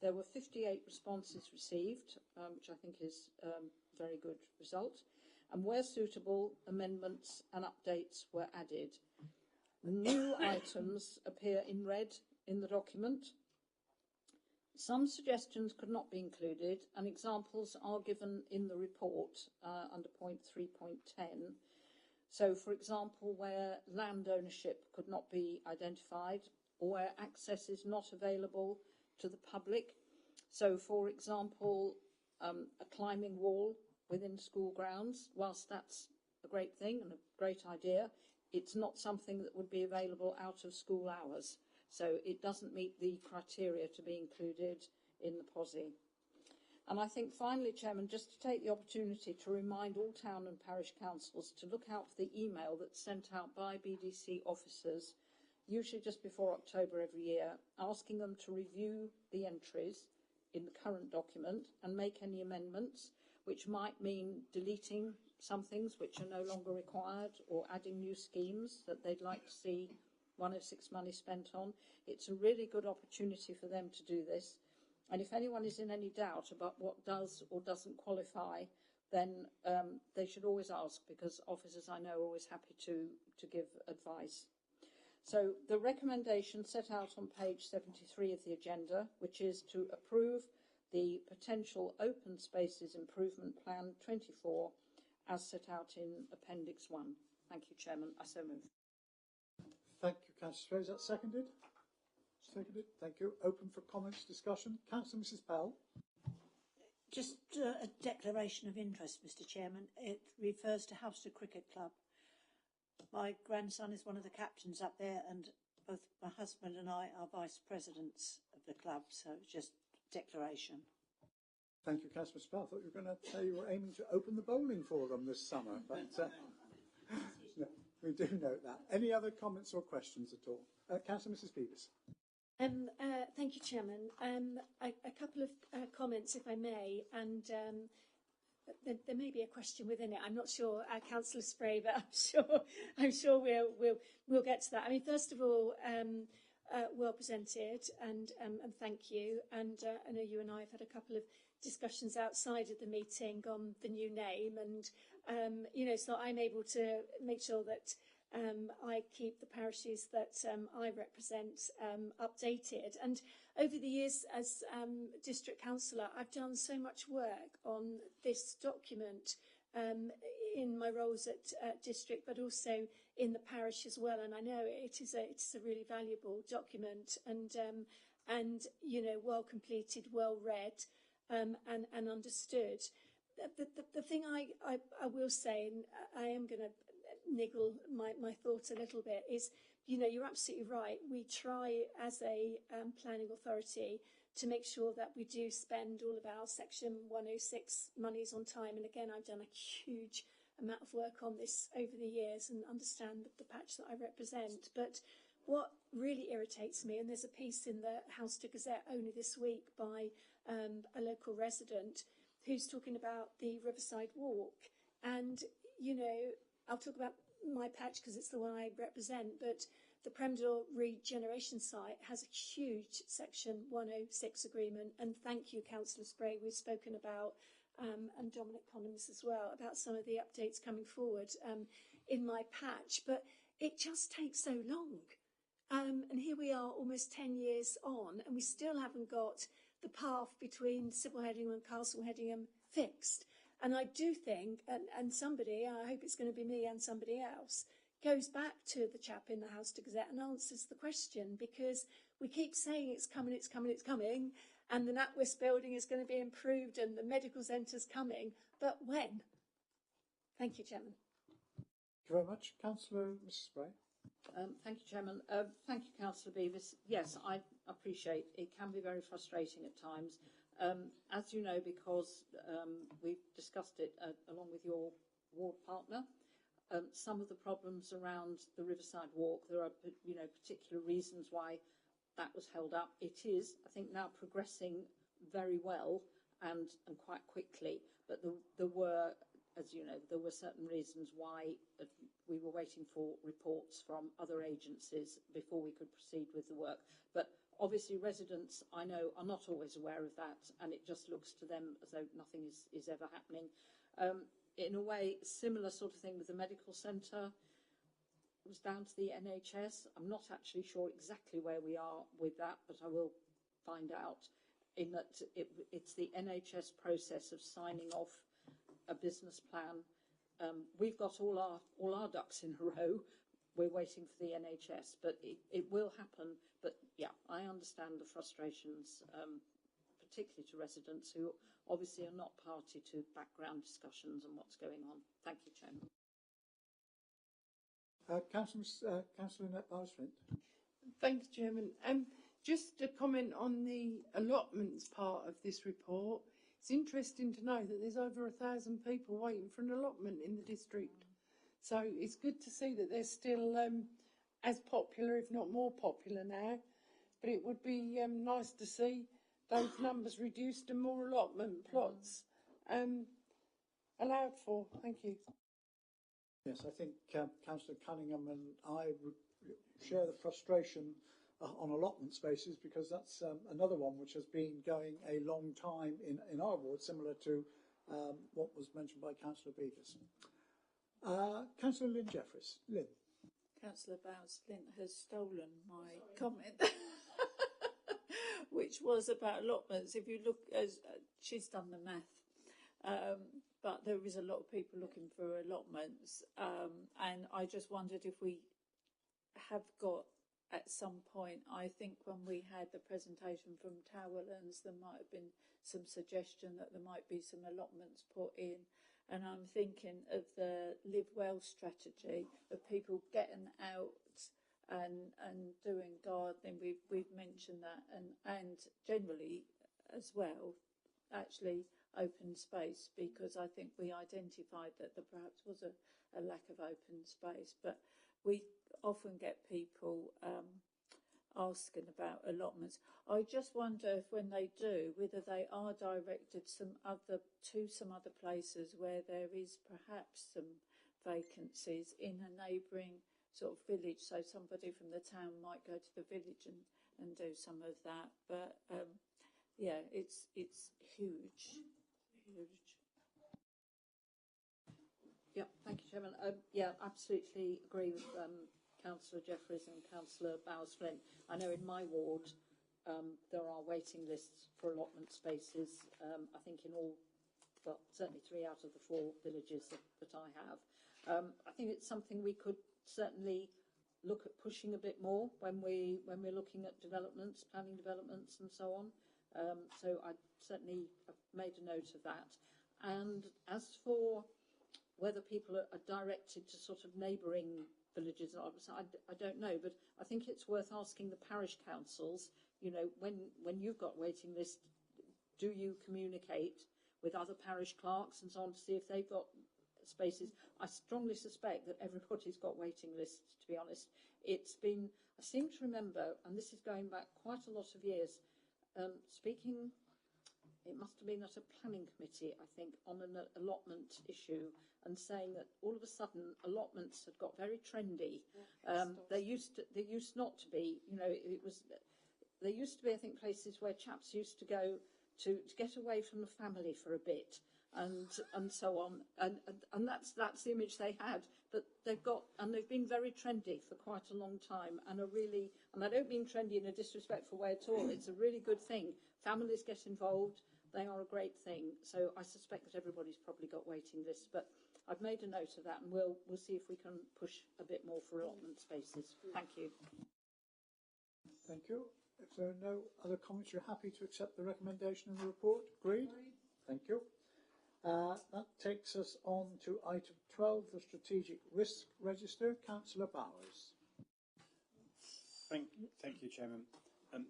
There were 58 responses received, which I think is a very good result, and where suitable, amendments and updates were added. New items appear in red in the document. Some suggestions could not be included, and examples are given in the report under point 3.10. So, for example, where land ownership could not be identified, or where access is not available to the public. So, for example, a climbing wall within school grounds, whilst that's a great thing and a great idea, it's not something that would be available out of school hours. So it doesn't meet the criteria to be included in the POSI. And I think finally, Chairman, just to take the opportunity to remind all town and parish councils to look out for the email that's sent out by BDC officers, usually just before October every year, asking them to review the entries in the current document and make any amendments, which might mean deleting some things which are no longer required or adding new schemes that they'd like to see 106 money spent on. It's a really good opportunity for them to do this. And if anyone is in any doubt about what does or doesn't qualify, then they should always ask, because officers I know are always happy to give advice. So the recommendation set out on page 73 of the agenda, which is to approve the potential open spaces improvement plan 24 as set out in Appendix 1. Thank you, Chairman. I so move. Thank you, Councillor Spray. Is that seconded? Seconded. Thank you. Open for comments, discussion. Councillor Mrs. Powell. Just a declaration of interest, Mr. Chairman. It refers to Houston Cricket Club. My grandson is one of the captains up there, and both my husband and I are vice presidents of the club, so just declaration. Thank you, Councillor Spell. I thought you were going to say you were aiming to open the bowling for them this summer, but no, we do note that. Any other comments or questions at all? Councillor Mrs. Beavis. Thank you, Chairman. A couple of comments, if I may, and there may be a question within it. I'm not sure, Councillor Spray, but I'm sure we'll get to that. I mean, first of all, well presented, and thank you. And I know you and I have had a couple of discussions outside of the meeting on the new name, and so I'm able to make sure that I keep the parishes that I represent updated. And over the years as district councillor, I've done so much work on this document in my roles at district, but also in the parish as well. And I know it is a really valuable document, and well completed, well read, and understood. The thing I will say, and I am going to niggle my thoughts a little bit, is, you're absolutely right. We try as a planning authority to make sure that we do spend all of our Section 106 monies on time. And again, I've done a huge amount of work on this over the years and understand the patch that I represent. But what really irritates me, and there's a piece in the Houston Gazette only this week by a local resident who's talking about the Riverside Walk. And, I'll talk about my patch because it's the one I represent, but the Premdale regeneration site has a huge Section 106 agreement. And thank you, Councillor Spray. We've spoken about, and Dominic Condoms as well, about some of the updates coming forward in my patch. But it just takes so long. And here we are almost 10 years on, and we still haven't got the path between Sybil Hedingham and Castle Hedingham fixed. And I do think, and somebody, I hope it's going to be me and somebody else, goes back to the chap in the Houston Gazette and answers the question, because we keep saying it's coming, it's coming, it's coming, and the NatWest building is going to be improved and the medical centre's coming, but when? Thank you, Chairman. Thank you very much. Councillor Mrs. Spray. Thank you, Chairman. Thank you, Councillor Beavis. Yes, I appreciate it can be very frustrating at times. As you know, because we've discussed it along with your ward partner, some of the problems around the Riverside Walk, there are particular reasons why that was held up. It is, I think, now progressing very well and quite quickly, but there were, as you know, there were certain reasons why we were waiting for reports from other agencies before we could proceed with the work. But obviously residents, I know, are not always aware of that, and it just looks to them as though nothing is ever happening. In a way, similar sort of thing with the medical centre. It was down to the NHS. I'm not actually sure exactly where we are with that, but I will find out, in that it's the NHS process of signing off a business plan. We've got all our ducks in a row. We're waiting for the NHS, but it will happen. But yeah, I understand the frustrations, particularly to residents who obviously are not party to background discussions and what's going on. Thank you, Chairman. Councillor Annette Barnes-Flint. Thanks, Chairman. Just a comment on the allotments part of this report. It's interesting to know that there's over 1,000 people waiting for an allotment in the district. So it's good to see that they're still as popular, if not more popular now. But it would be nice to see those numbers reduced and more allotment plots allowed for. Thank you. Yes, I think Councillor Cunningham and I would share the frustration on allotment spaces, because that's another one which has been going a long time in our ward, similar to what was mentioned by Councillor Begas. Councillor Lynn Jeffries. Lynn. Councillor Bowes-Lynn has stolen my comment, which was about allotments. If you look, as she's done the math, but there is a lot of people looking for allotments, and I just wondered if we have got at some point. I think when we had the presentation from Towerlands, there might have been some suggestion that there might be some allotments put in. And I'm thinking of the Live Well strategy of people getting out and doing gardening. We've mentioned that, and generally as well, actually open space, because I think we identified that there perhaps was a lack of open space. But we often get people asking about allotments. I just wonder if when they do, whether they are directed to some other places where there is perhaps some vacancies in a neighbouring sort of village. So somebody from the town might go to the village and do some of that. But yeah, it's huge. Yeah, thank you, Chairman. Yeah, absolutely agree with Councillor Jeffries and Councillor Bowes-Flint. I know in my ward there are waiting lists for allotment spaces. I think in all, well, certainly 3 out of the 4 villages that I have. I think it's something we could certainly look at pushing a bit more when we're looking at developments, planning developments, and so on. So I certainly have made a note of that. And as for whether people are directed to sort of neighbouring villages, I don't know, but I think it's worth asking the parish councils, you know, when you've got waiting lists, do you communicate with other parish clerks and so on to see if they've got spaces? I strongly suspect that everybody's got waiting lists, to be honest. It's been, I seem to remember, and this is going back quite a lot of years, speaking, it must have been at a planning committee, I think, on an allotment issue, and saying that all of a sudden allotments had got very trendy. They used not to be, you know, there used to be, I think, places where chaps used to go to get away from the family for a bit, and so on, and that's the image they had. But they've been very trendy for quite a long time, and I don't mean trendy in a disrespectful way at all. It's a really good thing. Families get involved. They are a great thing. So I suspect that everybody's probably got waiting lists, but I've made a note of that, and we'll see if we can push a bit more for allotment spaces. Thank you. Thank you. If there are no other comments, you're happy to accept the recommendation in the report? Agreed? Thank you. That takes us on to item 12, the Strategic Risk Register. Councillor Bowers. Thank you, Chairman.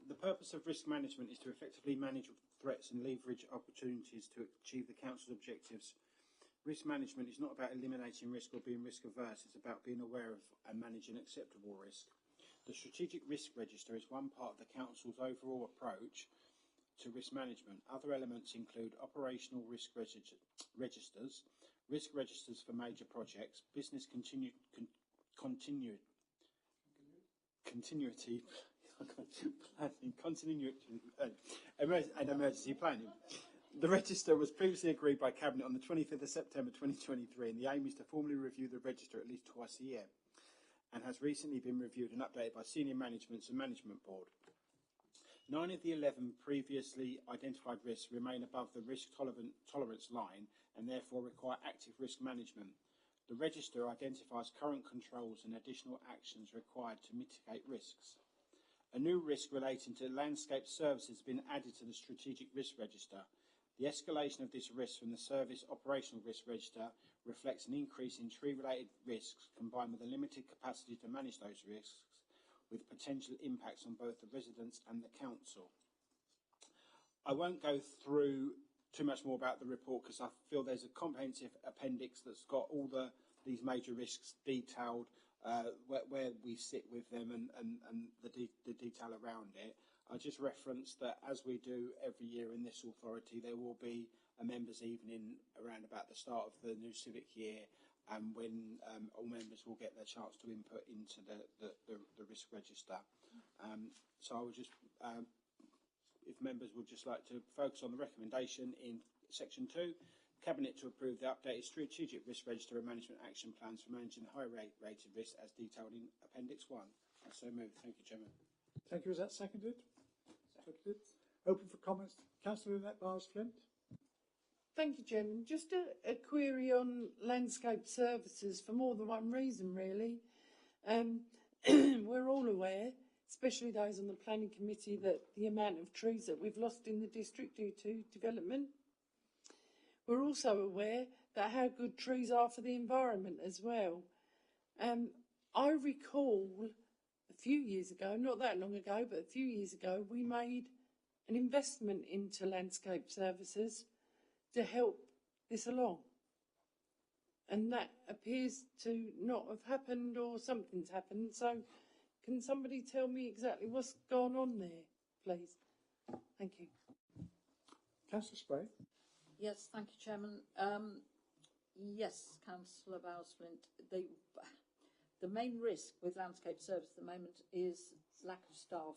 The purpose of risk management is to effectively manage threats and leverage opportunities to achieve the Council's objectives. Risk management is not about eliminating risk or being risk averse, it's about being aware of and managing acceptable risk. The Strategic Risk Register is one part of the Council's overall approach to risk management. Other elements include operational risk registers, risk registers for major projects, business continuity, and emergency planning. The register was previously agreed by Cabinet on the 25th of September 2023, and the aim is to formally review the register at least twice a year, and has recently been reviewed and updated by senior managements and management board. 9 of the 11 previously identified risks remain above the risk tolerance line and therefore require active risk management. The register identifies current controls and additional actions required to mitigate risks. A new risk relating to landscape services has been added to the Strategic Risk Register. The escalation of this risk from the Service Operational Risk Register reflects an increase in tree-related risks combined with a limited capacity to manage those risks, with potential impacts on both the residents and the council. I won't go through too much more about the report because I feel there's a comprehensive appendix that's got all these major risks detailed, where we sit with them and the detail around it. I just reference that as we do every year in this authority, there will be a members' evening around about the start of the new civic year, when all members will get their chance to input into the risk register. So I would just, if members would just like to focus on the recommendation in section 2, Cabinet to approve the updated strategic risk register and management action plans for managing high rated risks as detailed in Appendix 1. So moved. Thank you, Chairman. Thank you. Is that seconded? Seconded. Open for comments. Councillor Lynette Bowers-Flint. Thank you, Chairman. Just a query on landscape services for more than one reason, really. We're all aware, especially those on the planning committee, that the amount of trees that we've lost in the district due to development. We're also aware that how good trees are for the environment as well. I recall a few years ago, not that long ago, but a few years ago, we made an investment into landscape services to help this along. And that appears to not have happened, or something's happened. So can somebody tell me exactly what's gone on there, please? Thank you. Councillor Spray. Yes, thank you, Chairman. Yes, Councillor Bowers-Flint, the main risk with landscape service at the moment is lack of staff.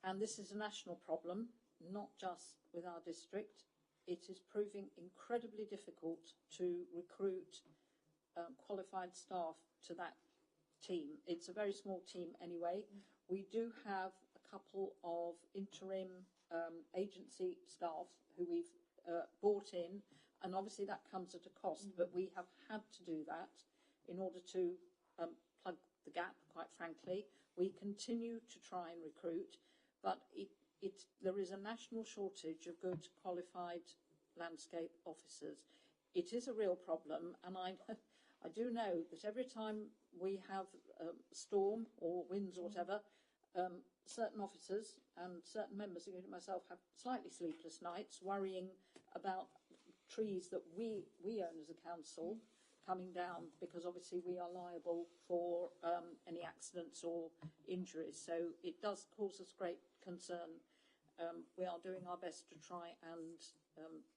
And this is a national problem, not just with our district. It is proving incredibly difficult to recruit qualified staff to that team. It's a very small team anyway. We do have a couple of interim agency staff who we've brought in, and obviously that comes at a cost, but we have had to do that in order to plug the gap, quite frankly. We continue to try and recruit, but there is a national shortage of good qualified landscape officers. It is a real problem, and I do know that every time we have a storm or winds or whatever, certain officers and certain members, including myself, have slightly sleepless nights worrying about trees that we own as a council coming down, because obviously we are liable for any accidents or injuries. So it does cause us great concern. We are doing our best to try and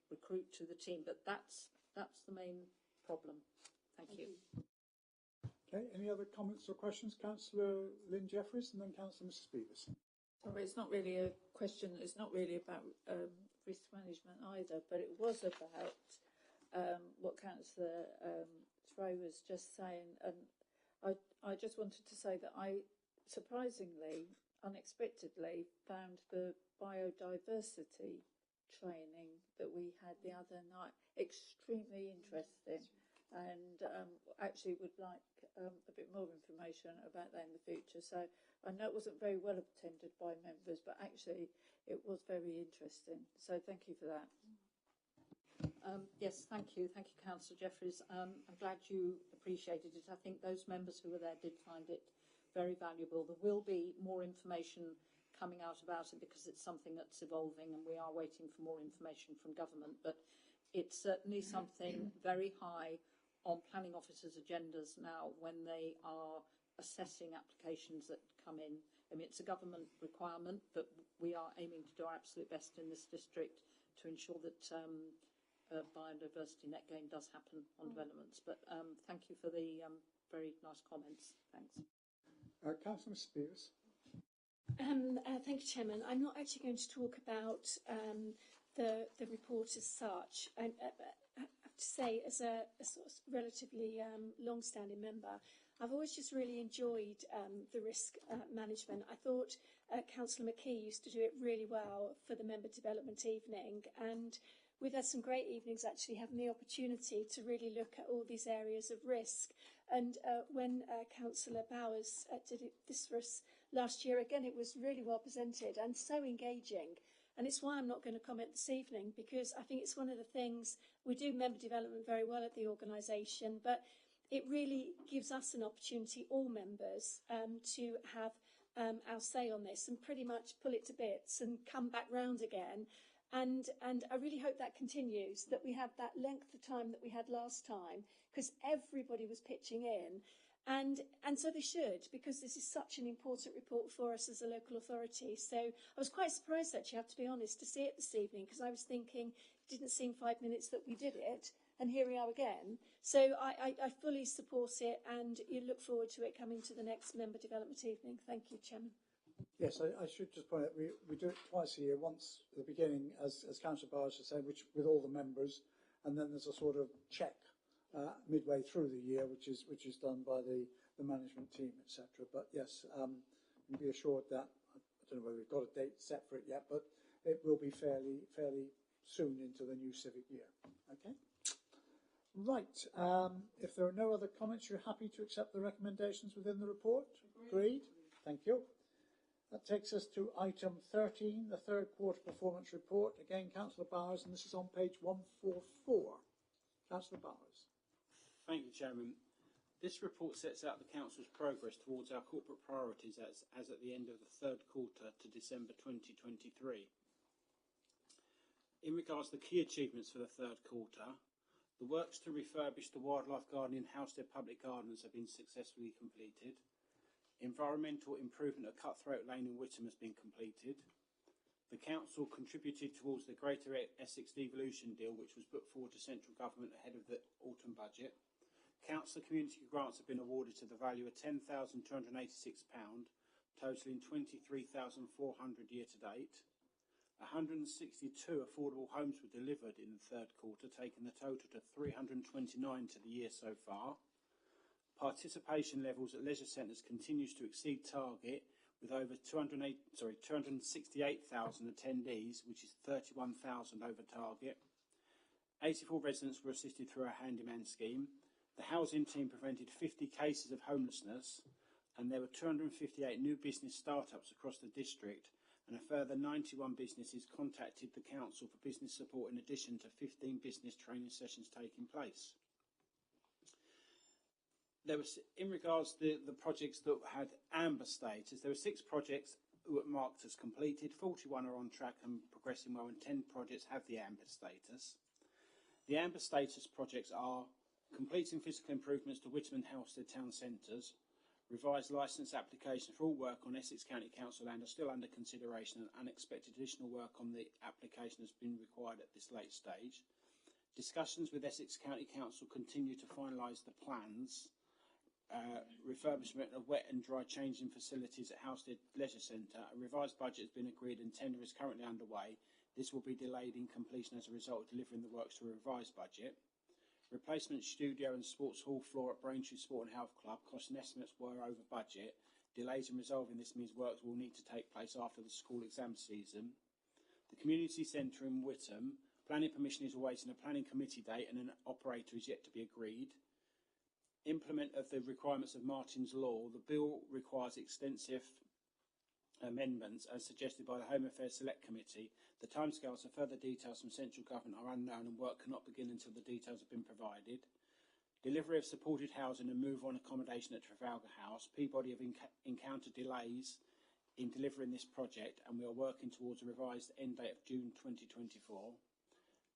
recruit to the team, but that's the main problem. Thank you. Okay, any other comments or questions? Councillor Lynn Jeffries and then Councillor Mrs. Beavis. Sorry, it's not really a question. It's not really about risk management either, but it was about what Councillor Spray was just saying. And I just wanted to say that I surprisingly, unexpectedly, found the biodiversity training that we had the other night extremely interesting, and actually would like a bit more information about that in the future. So I know it wasn't very well attended by members, but actually it was very interesting. So thank you for that. Yes, thank you. Thank you, Councillor Jeffries. I'm glad you appreciated it. I think those members who were there did find it very valuable. There will be more information coming out about it because it's something that's evolving, and we are waiting for more information from government. But it's certainly something very high on planning officers' agendas now when they are assessing applications that come in. I mean, it's a government requirement, but we are aiming to do our absolute best in this district to ensure that biodiversity net gain does happen on developments. But thank you for the very nice comments. Thanks. Councillor Spears. Thank you, Chairman. I'm not actually going to talk about the report as such. I have to say, as a sort of relatively long-standing member, I've always just really enjoyed the risk management. I thought Councillor McKee used to do it really well for the member development evening, and we've had some great evenings actually having the opportunity to really look at all these areas of risk. And when Councillor Bowers did this for us last year, again, it was really well presented and so engaging. And it's why I'm not going to comment this evening, because I think it's one of the things we do member development very well at the organisation, but it really gives us an opportunity, all members, to have our say on this and pretty much pull it to bits and come back round again. And I really hope that continues, that we have that length of time that we had last time, because everybody was pitching in. And so they should, because this is such an important report for us as a local authority. So I was quite surprised, actually, I have to be honest, to see it this evening, because I was thinking it didn't seem 5 minutes that we did it. and here we are again. So I fully support it, and you look forward to it coming to the next member development evening. Thank you, Chairman. Yes, I should just point out we do it twice a year. Once at the beginning, as Councillor Bowers was saying, which with all the members, and then there's a sort of check midway through the year, which is done by the management team, etc. But yes, you can be assured that I don't know whether we've got a date set for it yet, but it will be fairly soon into the new civic year. Okay. Right. If there are no other comments, you're happy to accept the recommendations within the report? Agreed. Thank you. That takes us to item 13, the third quarter performance report. Again, Councillor Bowers, and this is on page 144. Councillor Bowers. Thank you, Chairman. This report sets out the Council's progress towards our corporate priorities as at the end of the third quarter to December 2023. In regards to the key achievements for the third quarter, the works to refurbish the wildlife garden in Housestead Public Gardens have been successfully completed. Environmental improvement at Cutthroat Lane in Witham has been completed. The Council contributed towards the Greater Essex Devolution Deal, which was put forward to central government ahead of the autumn budget. Council community grants have been awarded to the value of £10,286, totalling £23,400 year to date. 162 affordable homes were delivered in the third quarter, taking the total to 329 to the year so far. Participation levels at leisure centres continues to exceed target, with over 268,000 attendees, which is 31,000 over target. 84 residents were assisted through our handyman scheme. The housing team prevented 50 cases of homelessness, and there were 258 new business startups across the district, and a further 91 businesses contacted the council for business support, in addition to 15 business training sessions taking place. There was, in regards to the projects that had amber status, there were 6 projects that were marked as completed, 41 are on track and progressing well, and 10 projects have the amber status. The amber status projects are completing physical improvements to Witham and Housestead town centres, revised licence application for all work on Essex County Council land are still under consideration, and unexpected additional work on the application has been required at this late stage. Discussions with Essex County Council continue to finalise the plans. Refurbishment of wet and dry changing facilities at Housestead Leisure Centre. A revised budget has been agreed and tender is currently underway. This will be delayed in completion as a result of delivering the works to a revised budget. Replacement studio and sports hall floor at Braintree Sport and Health Club. Cost and estimates were over budget. Delays in resolving this means works will need to take place after the school exam season. The community centre in Witham. Planning permission is awaiting a planning committee date, and an operator is yet to be agreed. Implement of the requirements of Martin's Law. The bill requires extensive amendments as suggested by the Home Affairs Select Committee. The timescales for further details from central government are unknown, and work cannot begin until the details have been provided. Delivery of supported housing and move on accommodation at Trafalgar House. Peabody have encountered delays in delivering this project, and we are working towards a revised end date of June 2024.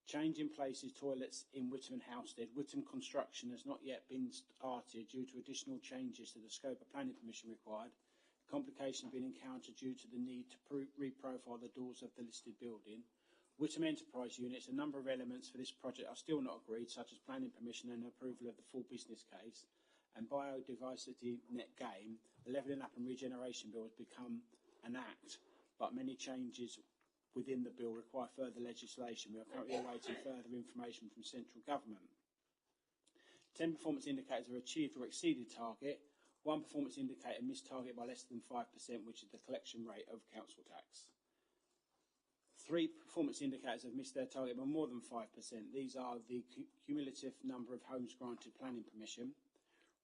Change in places toilets in Witham and Housestead. Witham construction has not yet been started due to additional changes to the scope of planning permission required. Complications have been encountered due to the need to reprofile the doors of the listed building. Witham Enterprise units. A number of elements for this project are still not agreed, such as planning permission and approval of the full business case. And biodiversity net gain. The Levelling Up and Regeneration Bill has become an act, but many changes within the bill require further legislation. We are currently awaiting further information from central government. 10 performance indicators are achieved or exceeded target. 1 performance indicator missed target by less than 5%, which is the collection rate of council tax. 3 performance indicators have missed their target by more than 5%. These are the cumulative number of homes granted planning permission,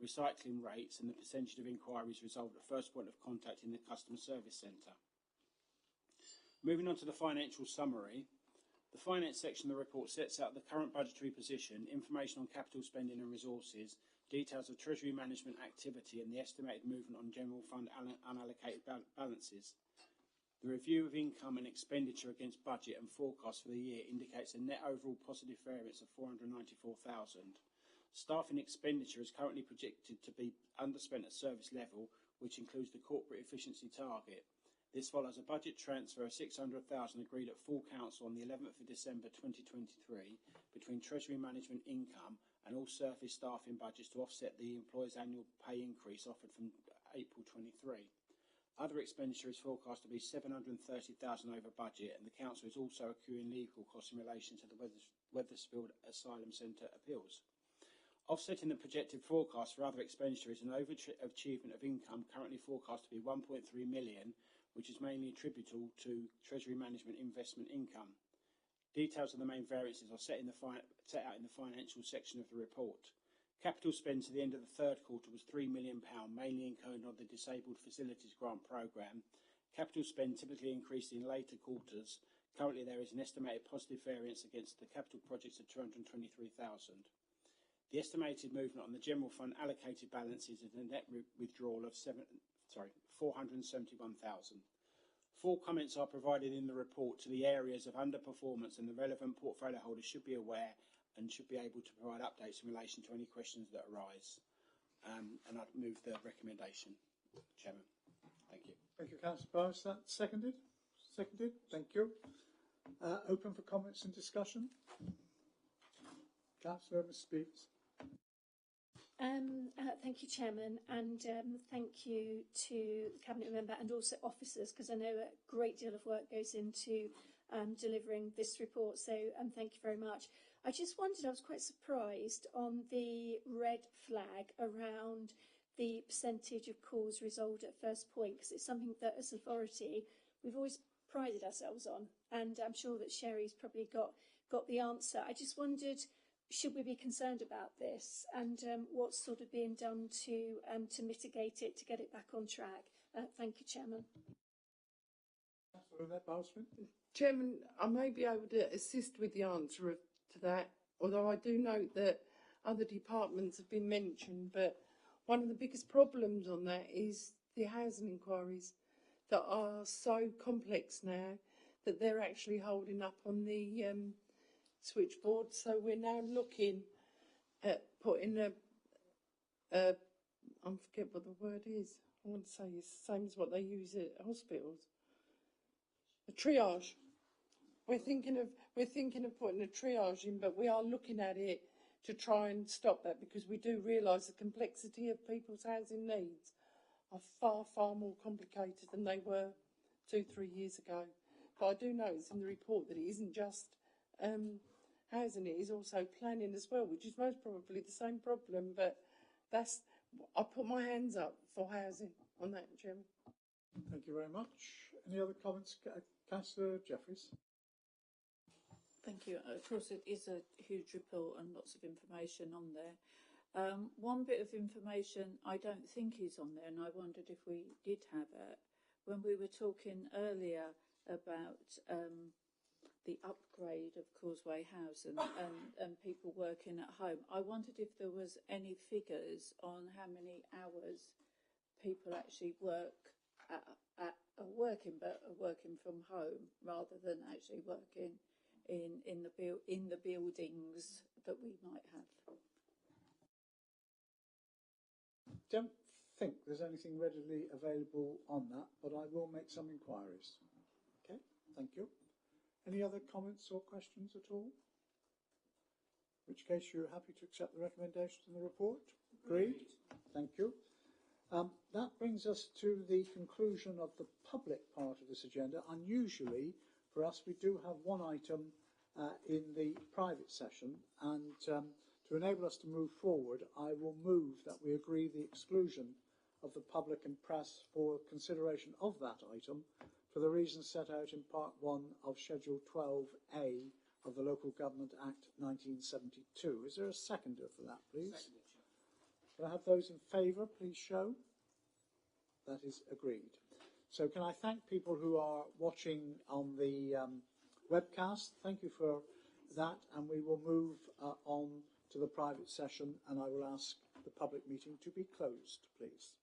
recycling rates, and the percentage of inquiries resolved at first point of contact in the customer service centre. Moving on to the financial summary, the finance section of the report sets out the current budgetary position, information on capital spending and resources, details of treasury management activity, and the estimated movement on general fund unallocated balances. The review of income and expenditure against budget and forecast for the year indicates a net overall positive variance of 494,000. Staffing expenditure is currently projected to be underspent at service level, which includes the corporate efficiency target. This follows a budget transfer of 600,000 agreed at full council on the 11th of December 2023 between Treasury Management income and all service staffing budgets to offset the employer's annual pay increase offered from April 23. Other expenditure is forecast to be 730,000 over budget, and the council is also accruing legal costs in relation to the Wethersfield Asylum Centre appeals. Offsetting the projected forecast for other expenditure is an overachievement of income currently forecast to be 1.3 million, which is mainly attributable to Treasury Management investment income. Details of the main variances are set out in the financial section of the report. Capital spend to the end of the third quarter was £3 million, mainly incurred on the Disabled Facilities Grant Programme. Capital spend typically increased in later quarters. Currently, there is an estimated positive variance against the capital projects of 223,000. The estimated movement on the general fund allocated balances is a net withdrawal of 471,000. Full comments are provided in the report to the areas of underperformance, and the relevant portfolio holders should be aware and should be able to provide updates in relation to any questions that arise. And I'd move the recommendation, Chairman. Thank you. Thank you, Councillor Bowes. That seconded? Seconded. Thank you. Open for comments and discussion. Councillor Speaks. Thank you, Chairman, and thank you to the Cabinet member and also officers, because I know a great deal of work goes into delivering this report, so thank you very much. I just wondered, I was quite surprised on the red flag around the percentage of calls resolved at first point, because it's something that as authority we've always prided ourselves on, and I'm sure that Sherry's probably got the answer. I just wondered, should we be concerned about this, and what's sort of being done to mitigate it, to get it back on track? Thank you, Chairman. Chairman, I may be able to assist with the answer to that, although I do note that other departments have been mentioned, but one of the biggest problems on that is the housing inquiries that are so complex now that they're actually holding up on the switchboard. So we're now looking at putting I forget what the word is. I want to say it's the same as what they use at hospitals. A triage. We're thinking of putting a triage in, but we are looking at it to try and stop that, because we do realise the complexity of people's housing needs are far, far more complicated than they were 2-3 years ago. But I do notice in the report that it isn't just housing, it is also planning as well, which is most probably the same problem, but I put my hands up for housing on that, Chairman. Thank you very much. Any other comments? Councillor Jeffries. Thank you. Of course, it is a huge report and lots of information on there. One bit of information I don't think is on there, and I wondered if we did have it, when we were talking earlier about the upgrade of Causeway House and people working at home. I wondered if there was any figures on how many hours people actually work working from home rather than actually working in the buildings that we might have. Don't think there's anything readily available on that, but I will make some inquiries. Okay, thank you. Any other comments or questions at all? In which case you're happy to accept the recommendations in the report? Agreed. Thank you. That brings us to the conclusion of the public part of this agenda. Unusually for us, we do have one item in the private session, and to enable us to move forward, I will move that we agree the exclusion of the public and press for consideration of that item for the reasons set out in Part 1 of Schedule 12A of the Local Government Act 1972. Is there a seconder for that, please? Seconded. Can I have those in favour, please show? That is agreed. So can I thank people who are watching on the webcast? Thank you for that, and we will move on to the private session, and I will ask the public meeting to be closed, please.